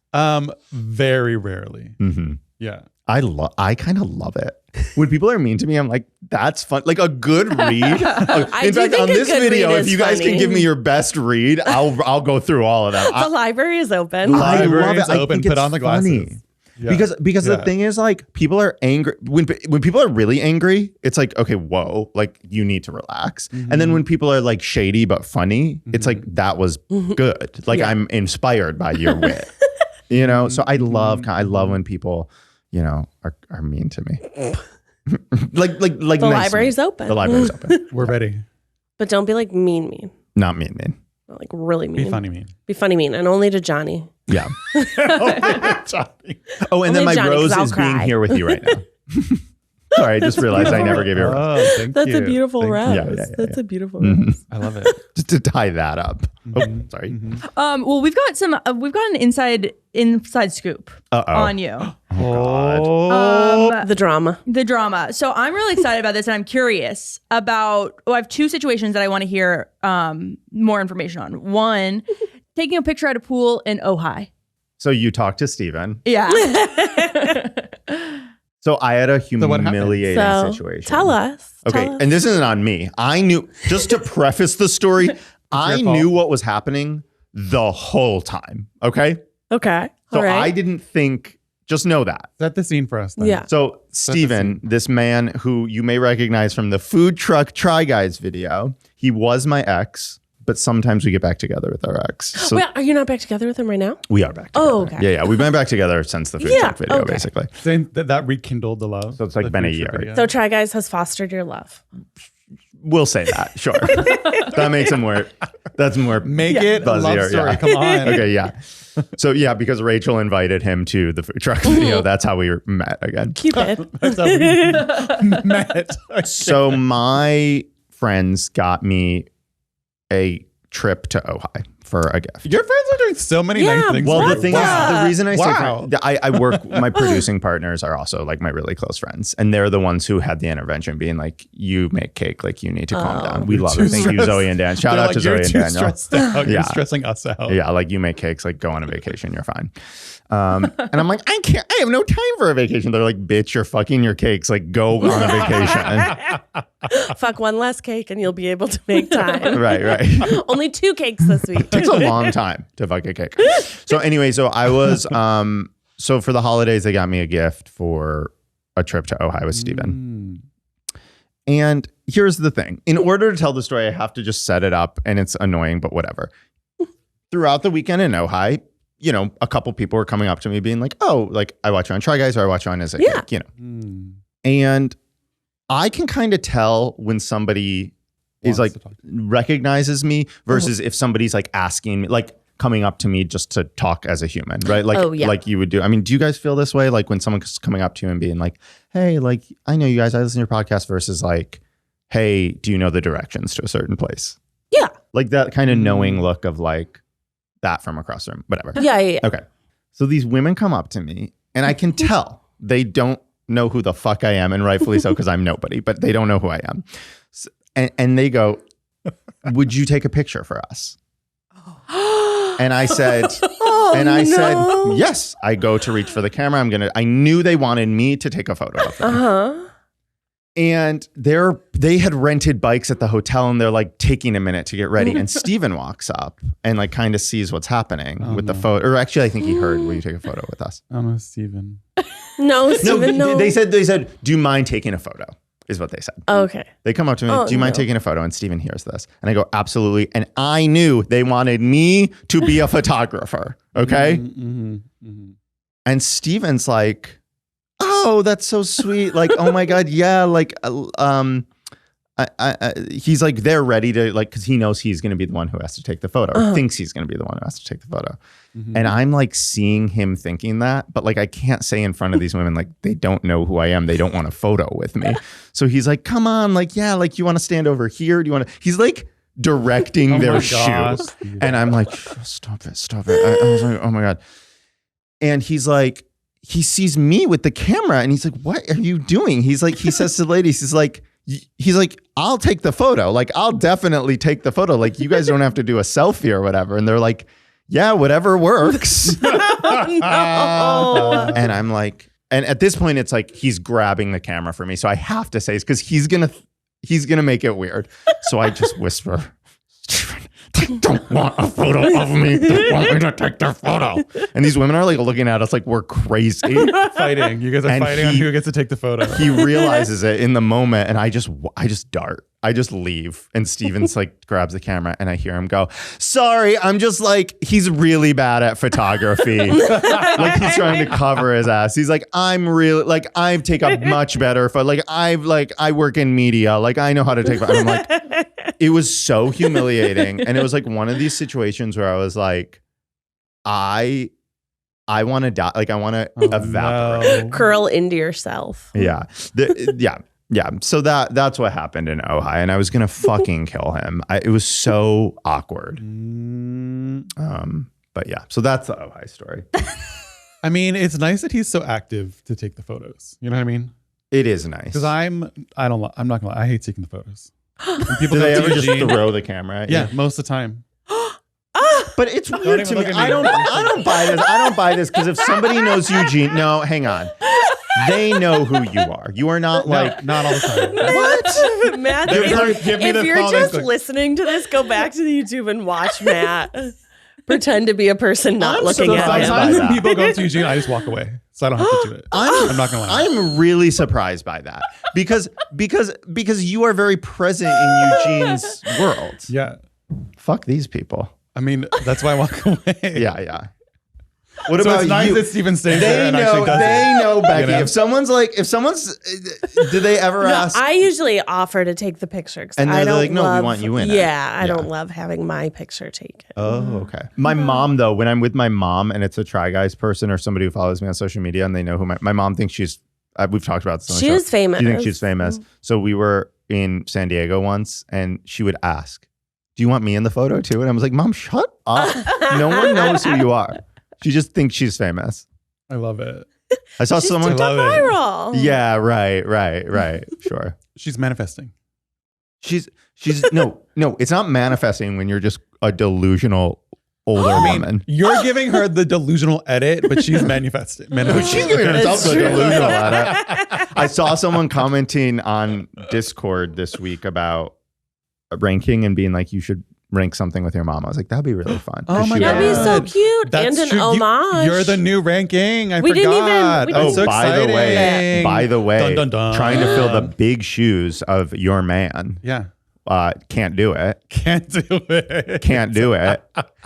Very rarely. Mm-hmm. Yeah. I kind of love it. When people are mean to me, I'm like, that's fun. Like a good read. In do fact, think on a this good video, read if is you guys funny. can give me your best read, I'll go through all of them. The library is open. I Library love is it. I open. think Put it's on the funny. glasses. Yeah. Because Yeah. the thing is, like, people are angry when people are really angry. It's like, okay, whoa, like you need to relax. And then when people are like shady but funny, it's like that was good. Like I'm inspired by your wit, you know. So I love when people, you know, are mean to me. like The nice to me. library's open. The library's open. We're ready. But don't be like mean. Not mean. Not like really mean. Be funny mean. Be funny mean. And only to Johnny. Yeah. Johnny. Oh, and then Only my Johnny, 'cause rose I'll is being cry. here with you right now. Sorry, I just realized I never gave you a rose. Oh, thank That's you. a beautiful Thank rose. you. Yeah, That's a beautiful rose. I love it. Just to tie that up. Oh, sorry. well, we've got an inside scoop on you. The drama. The drama. So I'm really excited about this, and I'm curious about. I have two situations that I want to hear more information on. One, taking a picture at a pool in Ojai. So you talked to Steven. Yeah. So I had a what happened? humiliating So situation. tell us. Okay, Tell us. and this isn't on me. I knew, just to preface the story, I your fault. knew what was happening the whole time. Okay? Okay. So All right. I didn't think Just know that. Set the scene for us then. Yeah. So Steven, this man who you may recognize from the food truck Try Guys video, he was my ex, but sometimes we get back together with our ex. So Wait, are you not back together with him right now? we are back together. Oh, okay. Yeah. We've been back together since the food truck video, basically. Saying that rekindled the love. So it's like the been a future year. video. So Try Guys has fostered your love. We'll say that. Sure. That makes him more. That's more. Make it a love buzzier, story. yeah. Come on. Okay. Yeah. So yeah, because Rachel invited him to the food truck video. That's how we met again. Cupid. That's how we met. So my friends got me a trip to Ojai for a gift. Your friends are doing so many Yeah, nice things. Well, for the you. thing is, the reason I say Wow. I work, my producing partners are also like my really close friends. And they're the ones who had the intervention being like, you make cake, like you need to calm down. We love it. Thank you, Zoe and Dan. Shout They're out like, to Zoe you're and too Daniel. stressed out. You're Yeah. stressing us out. Yeah, like you make cakes, like go on a vacation, you're fine. And I'm like, I have no time for a vacation. They're like, bitch, you're fucking your cakes. Like go on a vacation. Fuck one less cake and you'll be able to make time. Right. Only 2 cakes this week. Takes a long time to fuck a cake. So anyway, so I was so for the holidays they got me a gift for a trip to Ojai with Steven. And here's the thing. In order to tell the story, I have to just set it up, and it's annoying, but whatever. Throughout the weekend in Ojai, you know, a couple people were coming up to me being like, oh, like I watch you on Try Guys or I watch you on Is It Cake, you know. And I can kind of tell when somebody is like recognizes me versus if somebody's like asking me, like coming up to me just to talk as a human, right? Like, like you would do. I mean, do you guys feel this way? Like when someone's coming up to you and being like, hey, like, I know you guys, I listen to your podcast versus like, hey, do you know the directions to a certain place? Yeah. Like that kind of knowing look of like that from across the room, whatever. Yeah. Okay. So these women come up to me and I can tell they don't know who the fuck I am, and rightfully so, because I'm nobody, but they don't know who I am. So, and they go, would you take a picture for us? And I said, said, yes. I go to reach for the camera. I knew they wanted me to take a photo of them. And they had rented bikes at the hotel and they're like taking a minute to get ready. And Steven walks up and like kind of sees what's happening with the photo. Or actually, I think he heard, will you take a photo with us? Oh no, Steven. No, Steven, no. They said, do you mind taking a photo? Is what they said. Okay. They come up to me, do you mind taking a photo? And Steven hears this. And I go, absolutely. And I knew they wanted me to be a photographer. Okay. And Steven's like, oh, that's so sweet. Like, oh my God. Yeah. Like, he's like, they're ready to like, cause he knows he's going to be the one who has to take the photo or thinks he's going to be the one who has to take the photo. And I'm like seeing him thinking that, but like, I can't say in front of these women, like they don't know who I am. They don't want a photo with me. So he's like, come on. Like, yeah, like you want to stand over here? Do you want to, he's like directing their shoe. And I'm like, stop it. I was like, oh my God. And he's like, he sees me with the camera and he's like, what are you doing? He's like, he says to the ladies, he's like, I'll take the photo. Like, I'll definitely take the photo. Like, you guys don't have to do a selfie or whatever. And they're like, yeah, whatever works. No. And I'm like, and at this point, it's like, he's grabbing the camera for me. So I have to say, because he's going to make it weird. So I just whisper, they don't want a photo of me. They want me to take their photo. And these women are like looking at us like we're crazy. Fighting. You guys are fighting on who gets to take the photo. He realizes it in the moment. And I just dart. I just leave. And Steven's like grabs the camera and I hear him go, sorry, I'm just like, he's really bad at photography. Like he's trying to cover his ass. He's like, I'm really, like, I take a much better photo. I work in media. Like I know how to take photos. I'm like, it was so humiliating. And it was like one of these situations where I was like, I want to die. Like I want to evaporate. No. Curl into yourself. Yeah. Yeah. So that's what happened in Ojai, and I was gonna fucking kill him. It was so awkward. But yeah. So that's the Ojai story. I mean, it's nice that he's so active to take the photos. You know what I mean? It is nice. Because I'm not gonna lie, I hate taking the photos. When people Do they go to ever just Eugene- throw the camera at you? Yeah, most of the time. But it's weird even to look me. at me. I don't buy this. I don't buy this because if somebody knows Eugene, no, hang on. They know who you are. You are not like Not all the time. What? Matt, Give me if the you're comments, just like- listening to this, go back to the YouTube and watch Matt. pretend to be a person not I'm looking surprised at him. by Sometimes that. when people go to Eugene, I just walk away, so I don't have to do it. I'm not gonna lie. I'm really surprised by that because you are very present in Eugene's world. Yeah, Fuck these people. I mean that's why I walk away. Yeah. What So about it's nice you? that Steven stays there They and know. actually does They it. know, Becky. know? If someone's, do they ever No, ask? I usually offer to take the picture because And I they're don't like, "No, we love, want you in it." Yeah, I Yeah. don't love having my picture taken. Oh, okay. My mom, though, when I'm with my mom and it's a Try Guys person or somebody who follows me on social media and they know who my mom thinks she's, we've talked about this on the She show. is famous. She thinks she's famous. So we were in San Diego once and she would ask, do you want me in the photo too? And I was like, Mom, shut up. No one knows who you are. She just thinks she's famous. I love it. I saw She's someone. TikTok love it. viral. Yeah, right. Sure. She's manifesting. She's no, it's not manifesting when you're just a delusional older woman. You're giving her the delusional edit, but she's manifesting. She's giving herself That's the true. delusional edit. I saw someone commenting on Discord this week about ranking and being like, you should rank something with your mom. I was like, that'd be really fun. Oh my That'd be so God. cute. That's and an true. homage. You're the new ranking. I We didn't forgot. even- we That's so didn't- exciting. by the way, Dun, dun, dun. trying to fill the big shoes of your man. Yeah. Can't do it. Can't do it. Can't do it.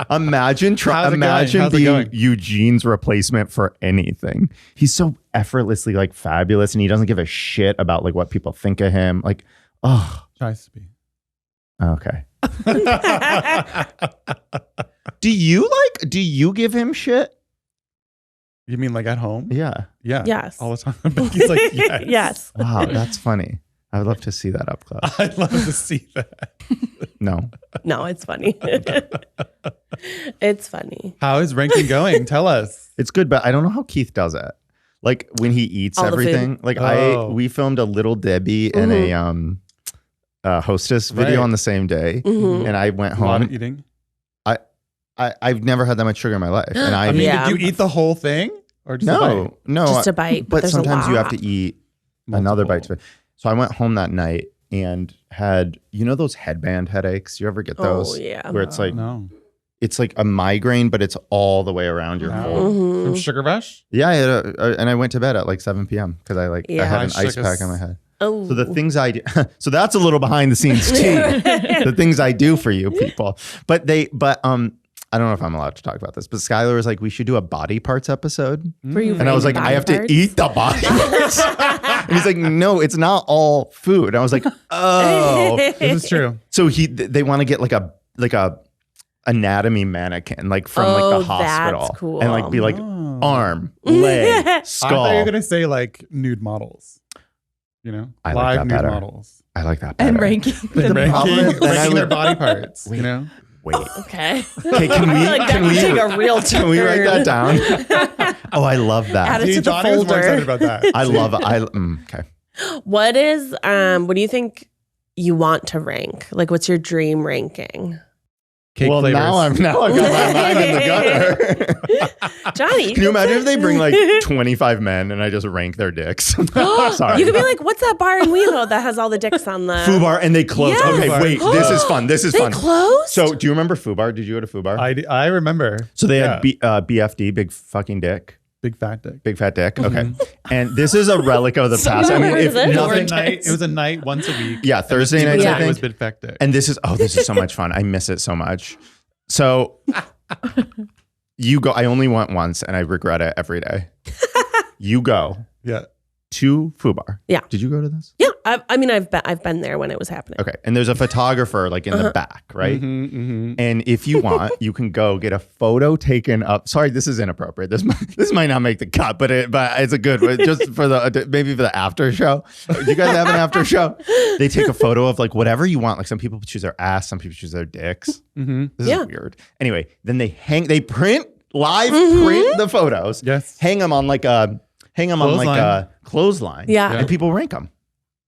Imagine How's it going? How's it being going? Eugene's replacement for anything. He's so effortlessly like fabulous and he doesn't give a shit about like what people think of him. Like, oh, Tries to be. okay. Do you give him shit? You mean like at home? Yeah. Yeah. Yes. All the time. He's like, yes. Yes. Wow, that's funny. I would love to see that up close. I'd love to see that. No. No, it's funny. It's funny. How is ranking going? Tell us. It's good, but I don't know how Keith does it. Like when he eats All the everything. Like Oh. we filmed a Little Debbie and a hostess video Right. on the same day, Mhm. and I went A lot of home. eating. I've never had that much sugar in my life, and I mean, Yeah. did you eat the whole thing? Or just a bite? no, Just a bite. But there's sometimes a you lot. have to eat another bite. Multiple. So I went home that night and had those headband headaches. You ever get those? Oh, yeah. Where it's like No. it's like a migraine, but it's all the way around your Wow. whole. Mhm. From Sugar Rush? Yeah, and I went to bed at like 7 p.m. because I Yeah. have I an ice shook pack a on my head. Oh. So the things I do, so that's a little behind the scenes tea. The things I do for you people. But I don't know if I'm allowed to talk about this, but Skylar was like, we should do a body parts episode. Were you And I was like, rating I have body to parts? eat the body parts. And he's like, no, it's not all food. And I was like, oh. This is true. So they want to get like a anatomy mannequin, like from like Oh, the hospital. that's cool. And like be like Oh. arm, leg, I skull. thought you were going to say like nude models. You know? I like Live that nude better. models. I like that better. And ranking. Ranking, problem- ranking and I their would- body parts. Wait. You know? Wait. Okay. Okay, can we I feel like that can would we take a real turn. can we write that down? Oh, I love Add that. it See, to the Johnny was more folder. excited about that. I love it. Okay. What do you think you want to rank? Like, what's your dream ranking? Cake Well, flavors. now I've got my mind in the gutter. Johnny, Can you imagine if they bring like 25 men and I just rank their dicks? Sorry. You could be like, what's that bar in WeHo that has all the dicks on the Fubar, and they close. Yeah. Okay, Fubar. wait. This is fun. This is They fun. closed? So, do you remember Fubar? Did you go to Fubar? I remember. So they had Yeah. BFD, big fucking dick, Big fat dick. big fat dick. Okay, and this is a relic of the past. I mean, Where if is it? It was, nothing, Where- it was a night once a week. yeah, Thursday People nights. said I it think. was big fat dick. And this is so much fun. I miss it so much. So you go. I only went once, and I regret it every day. You go Yeah. to Fubar. Yeah. Did you go to this? Yeah, I've been there when it was happening. Okay. And there's a photographer like in the back, right? And if you want, you can go get a photo taken up. Sorry, this is inappropriate. This might not make the cut, but it's a good one. Just for maybe for the after show. Do you guys have an after show? They take a photo of like whatever you want. Like some people choose their ass, some people choose their dicks. This Yeah. is weird. Anyway, then they print the photos. Yes. Hang them on like a clothesline. Yeah. And people rank them.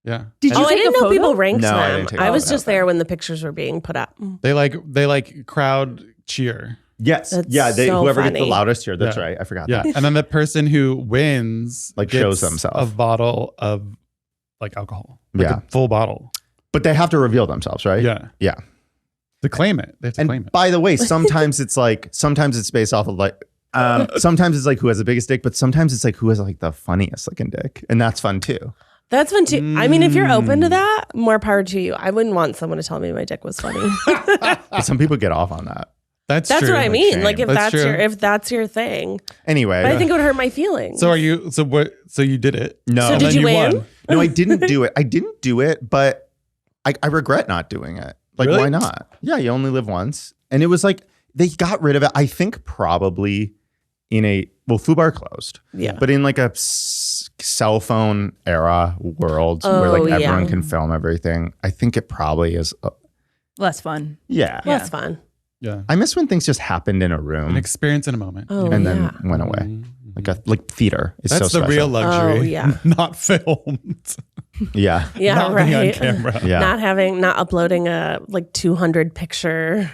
Yeah. Did you Oh, I take didn't a know photo? people ranked No, I them. didn't take a I was photo. just there when the pictures were being put up. They like crowd cheer. Yes. That's yeah. so Whoever gets the funny. loudest here. That's Yeah. right. I forgot Yeah. that. And then the person who wins Like, gets shows themselves. a bottle of like alcohol. Like Yeah. a full bottle. But they have to reveal themselves, right? Yeah. Yeah. To claim it. They have to claim And it. by the way, sometimes it's based off of like, sometimes it's like who has the biggest dick, but sometimes it's like who has like the funniest looking dick. And that's fun too. That's fun too. I mean, if you're open to that, more power to you. I wouldn't want someone to tell me my dick was funny. But some people get off on that. That's That's true. what I mean. shame. Like if That's true. if that's your thing. Anyway. But I think it would hurt my feelings. So are you? So what? So you did it? No. So And did then you win? won. No, I didn't do it. I didn't do it, but I regret not doing it. Like, Really? why not? Yeah, you only live once. And it was like, they got rid of it, I think probably Fubar closed. Yeah. But in like a cell phone era world where like everyone can film everything, I think it probably is. Less fun. Yeah. Well, that's fun. Yeah. I miss when things just happened in a An room experience in a moment. Oh, and yeah. then went away. Like theater. It's That's so the special. real luxury. Oh, yeah. Not filmed. Yeah. Yeah, Not being on right. camera. Yeah. Not uploading a like 200 picture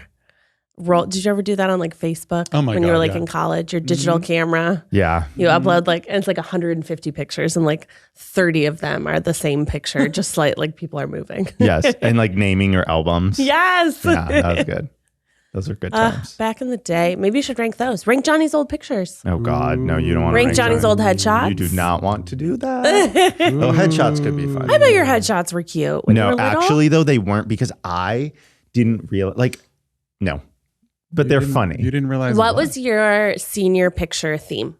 roll. Did you ever do that on like Facebook? Oh my when you were God, like yeah. in college, your digital camera, Yeah. you upload like, and it's like 150 pictures and like 30 of them are the same picture, just like people are moving. Yes. And like naming your albums. Yes. Yeah, that was good. Those are good times. Back in the day, maybe you should rank those. Rank Johnny's old pictures. Oh God, no! You don't want to Rank Johnny's old headshots. You do not want to do that. Oh, headshots could be fun. I bet your headshots were cute when you No, were little. actually though they weren't because I didn't realize. Like, no, but they're funny. You didn't realize What was your senior picture theme?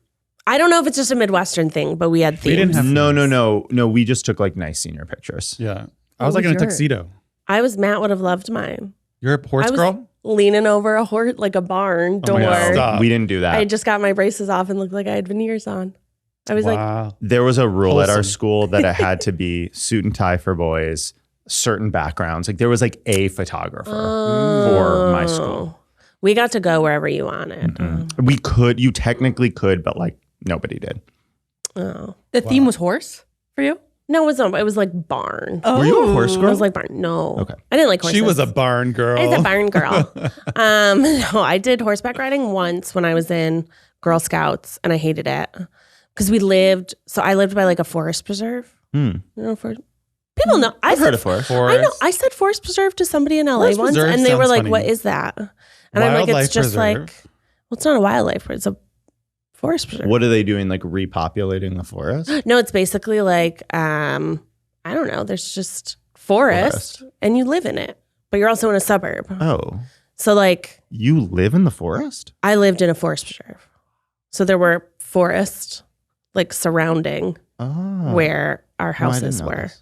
I don't know if it's just a Midwestern thing, but we had themes. We didn't have No. We just took like nice senior pictures. Yeah. I was What like in was a yours? tuxedo. Matt would have loved mine. You're a horse I was girl? leaning over a horse, like a barn Oh my door. God, stop. We didn't do that. I had just got my braces off and looked like I had veneers on. I was like, Wow. There was a rule at our Wholesome. school that it had to be suit and tie for boys, certain backgrounds. Like there was like a photographer for my school. we got to go wherever you wanted. We could, you technically could, but like nobody did. Oh. The theme was horse for you? No, it wasn't. It was like barn. Oh. Were you a horse It girl? was like barn. No. Okay. I didn't like horses. She was a barn girl. I was a barn girl. No, I did horseback riding once when I was in Girl Scouts and I hated it. Because I lived by like a forest preserve. You know, people know. I've heard of forest. I know. I said forest preserve to somebody in LA Forest once, preserve and they were sounds like, funny. "What is that?" And I'm like, Wildlife "It's just preserve. like, well, it's not a wildlife, it's a forest preserve." What are they doing? Like repopulating the forest? No, it's basically like, I don't know. There's just forest, and you live in it, but you're also in a suburb. Oh, So like, you live in the forest? I lived in a forest preserve, so there were forests like surrounding Oh, where our No, I didn't houses know were. this.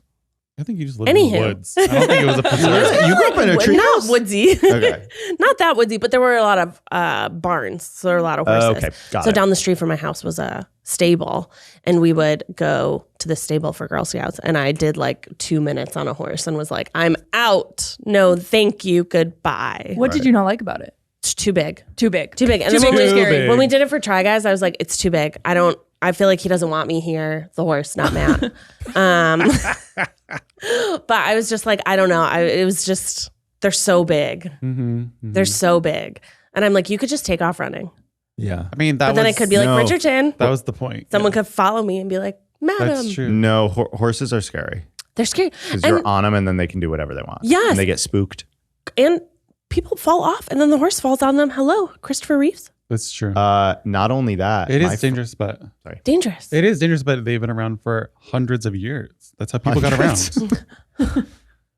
I think you just lived in the Anywho. woods. I don't think it was a preserve. You grew up in a tree Not house? woodsy. Okay. Not that woodsy, but there were a lot of barns. So there were a lot of horses. Okay, got so it. down the street from my house was a stable, and we would go to the stable for Girl Scouts. And I did like 2 minutes on a horse and was like, I'm out. No, thank you. Goodbye. What did you not like about it? It's too big. Too big. Too big. And Too then big, when too we, scary. when we did it for Try Guys, I was like, it's too big. I feel like he doesn't want me here. The horse, not Matt. But I was just like, I don't know. It was just, they're so big. They're so big. And I'm like, you could just take off running. Yeah. I mean, that But then it could be like No. Bridgerton. that was the point. Someone Yeah. could follow me and be like, Madam. That's true. No, horses are scary They're scary. because And, you're on them and then they can do whatever they want. Yes. And they get spooked. and people fall off and then the horse falls on them. Hello, Christopher Reeves. That's true. Not only that, It my is dangerous, but Dangerous. it is dangerous, but they've been around for hundreds of years. That's how people got around.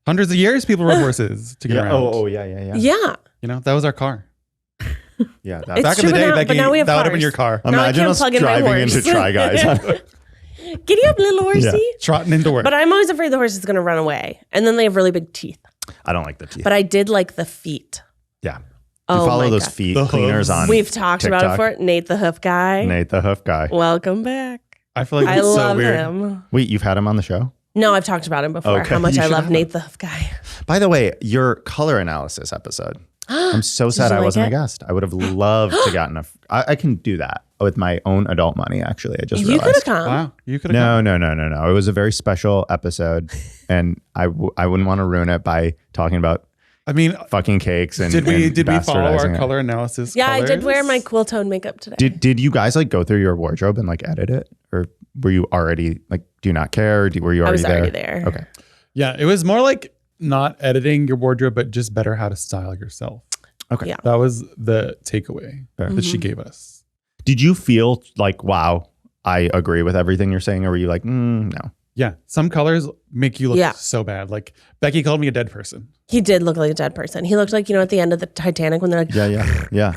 Hundreds of years, people rode horses to get Yeah. around. Oh, yeah. Yeah. You know, that was our car. Yeah. It's Back in true the day, now, Becky, but now we have that would have been cars. your car. Now I Imagine can't us plug in my driving horse. into Try Guys. Giddy up, little horsey. Trotting into work. But I'm always afraid the horse is going to run away. And then they have really big teeth. I don't like the teeth. But I did like the feet. Yeah. Oh You follow my those God. feet The cleaners hooves. on We've talked about it TikTok. before. Nate the Hoof Guy. Nate the Hoof Guy. Welcome back. I feel like I it's so love weird. him. Wait, you've had him on the show? No, I've talked about him before. Okay, How much you I should love have. Nate the Hoof Guy. By the way, your color analysis episode. I'm so sad you I like wasn't it? a guest. I would have loved to gotten I can do that with my own adult money, actually. I just You could have realized. come. Wow, you could have. No. It was a very special episode, and I wouldn't want to ruin it by talking about I mean, fucking cakes and did we and follow our bastardizing it. color analysis? Yeah, I did wear colors? my cool tone makeup today. Did you guys like go through your wardrobe and like edit it, or were you already like, do you not care? Or were you already was there? already there. Okay. Yeah, it was more like not editing your wardrobe, but just better how to style yourself. Okay. Yeah. That was the takeaway Fair. that she gave us. Did you feel like, wow, I agree with everything you're saying? Or were you like, no? Yeah. Some colors make you look Yeah. so bad. Like Becky called me a dead person. He did look like a dead person. He looked like, at the end of the Titanic when they're like, Yeah. is anybody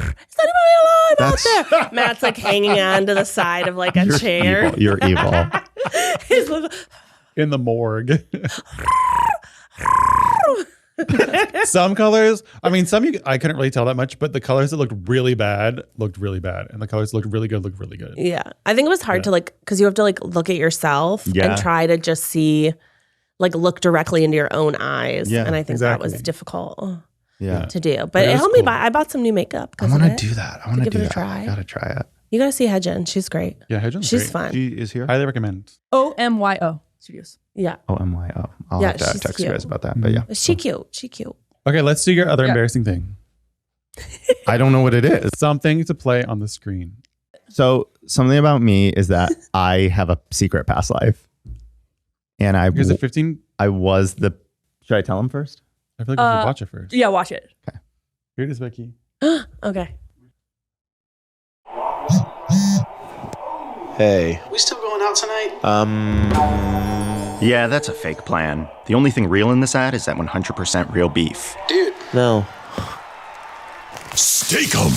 alive out there? Matt's like hanging on to the side of like a chair. You're evil. His little- In the morgue. Some colors, I couldn't really tell that much, but the colors that looked really bad. And the colors that looked really good looked really good. Yeah. I think it was hard to because you have to look at yourself Yeah. and try to just see, look directly into your own eyes. Yeah, and I think that was exactly. difficult Yeah. to do. But It it was helped me cool. buy, I bought some new makeup. I want to do that. I want to give do it a that. try. I got to try it. You got to see Hedgen. She's great. Yeah, Hedgen's She's great. fun. She is here. Highly recommend. OMYO Studios. Yeah. OMYO. I'll Yeah, have to she's text you cute. guys about that. But yeah. She cute. She cute. Okay, let's do your other Yeah. embarrassing thing. I don't know what it is. Something to play on the screen. So something about me is that I have a secret past life. And Here's a 15. I was the, should I tell him first? I feel like we should watch it first. Yeah, watch it. Here it is, Becky. Okay. Hey. We still going out tonight? Yeah, that's a fake plan. The only thing real in this ad is that 100% real beef. Dude. No. Steak-umm.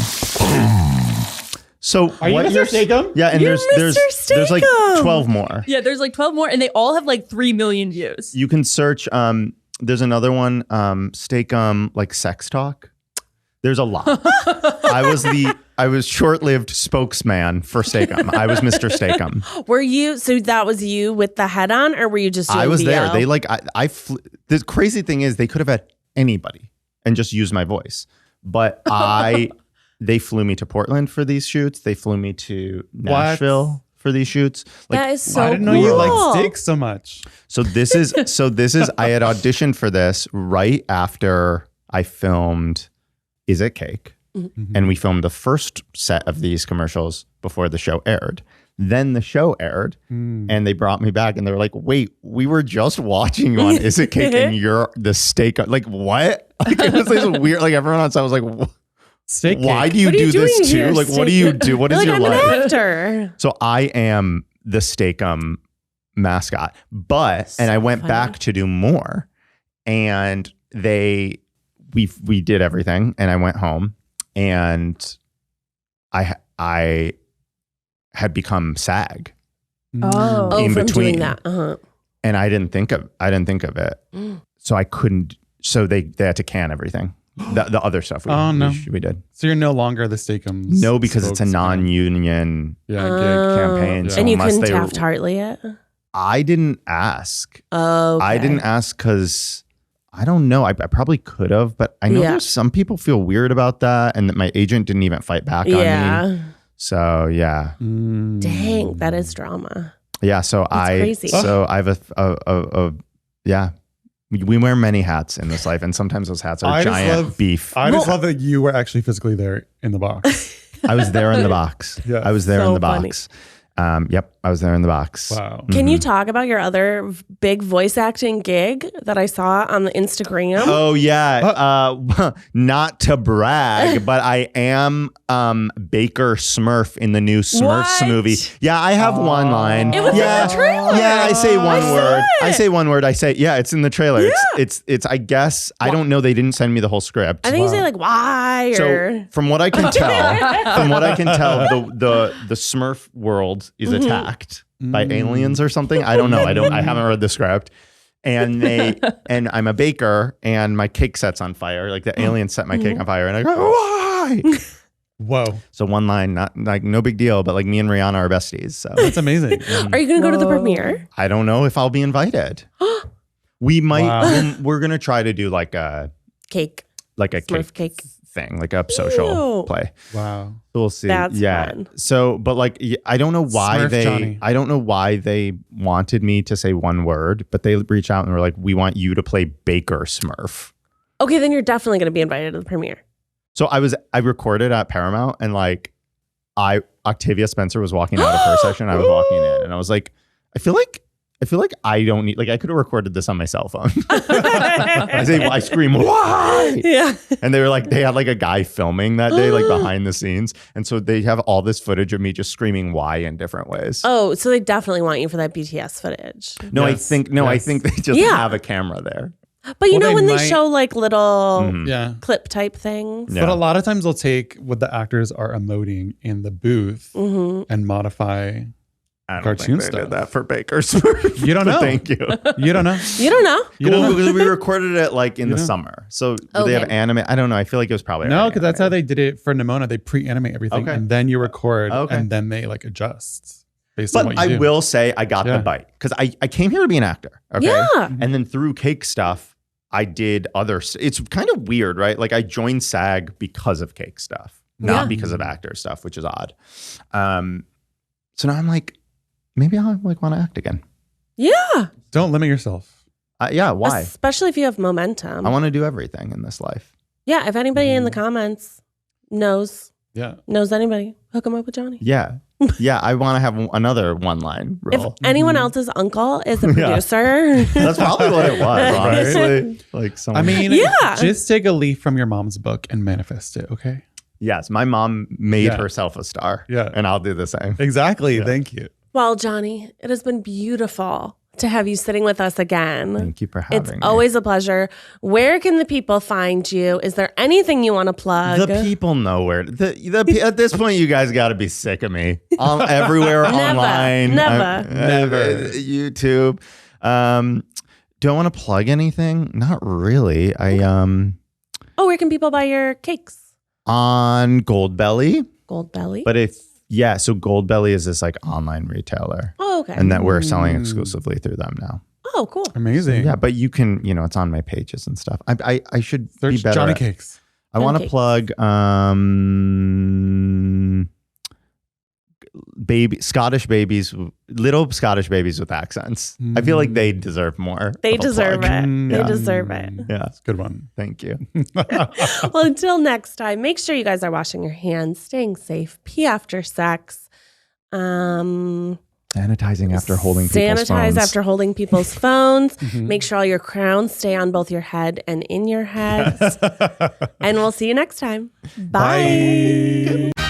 So Are you Mr. Steak-umm? Yeah, and You're there's Mr. like Steak-umm. 12 more. Yeah, there's 12 more, and they all have 3 million views. You can search there's another one, Steak-umm, like sex talk. There's a lot. I was short-lived spokesman for Steak-umm. I was Mr. Steak-umm. Were you, so that was you with the head on, or were you just doing I was VO? there. They the crazy thing is they could have had anybody and just used my voice. But they flew me to Portland for these shoots. They flew me to Nashville for these shoots. That is so I didn't know cool. you liked steaks so much. So this is I had auditioned for this right after I filmed Is It Cake? Mm-hmm. And we filmed the first set of these commercials before the show aired. Then the show aired and they brought me back and they were like, wait, we were just watching you on Is It Cake and you're the steak. Like, what? Like, it was this weird, like everyone on set was like, Steak why cake. do you What are do doing this too? here, Like, what do you do? What You're is like, your I'm life? an actor. So I am the Steak-umm mascot, and I went funny. back to do more, and we did everything, and I went home, and I had become SAG, Oh. Oh, in from between. doing that. Uh-huh. and I didn't think of it, so I couldn't. So they had to can everything, the other stuff. We did. So you're no longer the Steak-umm. No, because it's a spokesman. non-union Yeah, gig. campaign. Yeah. So And you unless couldn't they were- Taft-Hartley it? I didn't ask. Oh, okay. I didn't ask because I don't know. I probably could have, but I know Yeah. there's some people feel weird about that, and that my agent didn't even fight back on me. Yeah. So yeah, Dang, that is drama. yeah. So crazy. So I have a yeah. We wear many hats in this life, and sometimes those hats are I just giant love- beef. I just love that you were actually physically there in the box. I was there in the box. Yeah. I was there So in the funny. box. Yep, I was there in the box. Wow. Can you talk about your other big voice acting gig that I saw on the Instagram? Oh yeah, not to brag, but I am Baker Smurf in the new Smurfs What? movie. Yeah, I have one line. It was in yeah, the trailer. Yeah, I say one saw word. it. I say one word. I say yeah, it's in the trailer. It's I guess I don't know. They didn't send me the whole script. I think you say why So or from what I can tell, the Smurf world is attacked by aliens or something. I don't know. I haven't read the script. And I'm a baker and my cake set's on fire. Like the aliens set my cake on fire and I go, why? Whoa. So one line, not like no big deal, but like me and Rihanna are besties. So That's amazing. are you going to go to the premiere? I don't know if I'll be invited. We might, Wow. we're going to try to do like a Cake. Smurf cake. thing, like a social Ew. play. Wow. We'll see. That's yeah. fun. So, but like, I don't know why Smurf Johnny. I don't know why they wanted me to say one word, but they reached out and were like, we want you to play Baker Smurf. Okay, then you're definitely going to be invited to the premiere. So I recorded at Paramount and like Octavia Spencer was walking out of her section. I was walking in and I was like, I feel like I feel like I don't need, like I could have recorded this on my cell phone. I scream, why? Yeah. And they were like, they had like a guy filming that day, like behind the scenes. And so they have all this footage of me just screaming why in different ways. Oh, so they definitely want you for that BTS footage. No, Yes. I think they just Yeah. have a camera there. But you Well, know they when they might- show like little Yeah. clip type things? Yeah. But a lot of times they'll take what the actors are emoting in the booth and modify. I don't Cartoon think they stuff. did that for Bakers. You don't know. Thank you. You don't know. You don't know. You don't know. Because we recorded it like in the know. summer. So do they have Okay. anime? I don't know. I feel like it was probably No, already because that's how animated. they did it for Nimona. They pre-animate everything, Okay. and then you record, Okay. and then they like adjust based on But what you I do. will say I got Yeah. the bite because I came here to be an actor. Okay. Yeah. And then through cake stuff, I did it's kind of weird, right? Like I joined SAG because of cake stuff, not Yeah. because of actor stuff, which is odd. So now I'm like, maybe I like want to act again. Yeah. Don't limit yourself. Yeah. Why? Especially if you have momentum. I want to do everything in this life. Yeah. If anybody in the comments knows Yeah. anybody, hook them up with Jonny. Yeah. Yeah. I want to have another one line If role. anyone else's uncle is a producer, That's probably what it was, Right. honestly. Like I someone. mean, Yeah. just take a leaf from your mom's book and manifest it. Okay. Yes, my mom made Yeah. herself a star. Yeah. And I'll do the same. Exactly. Thank you. well, Jonny, it has been beautiful to have you sitting with us again. Thank you for having It's me. always a pleasure. Where can the people find you? Is there anything you want to plug? The people know where. At this point, you guys got to be sick of me. I'm everywhere online. Never. YouTube. Do I want to plug anything? Not really. Oh, where can people buy your cakes? On Goldbelly. Goldbelly. So Goldbelly is this like online retailer, Oh, okay. and that we're selling exclusively through them now. Oh, cool. Amazing. Yeah, but you can, it's on my pages and stuff. I should be Search better. Johnny at- Cakes. I want to Pancakes. plug Scottish babies, little Scottish babies with accents. I feel like they deserve more. They of a deserve plug. it. They Yeah. deserve it. Yeah, That's a good one. thank you. Well, until next time, make sure you guys are washing your hands, staying safe, pee after sex. Sanitizing after holding people's Sanitize phones. after holding people's phones. Make sure all your crowns stay on both your head and in your heads. And we'll see you next time. Bye. Bye.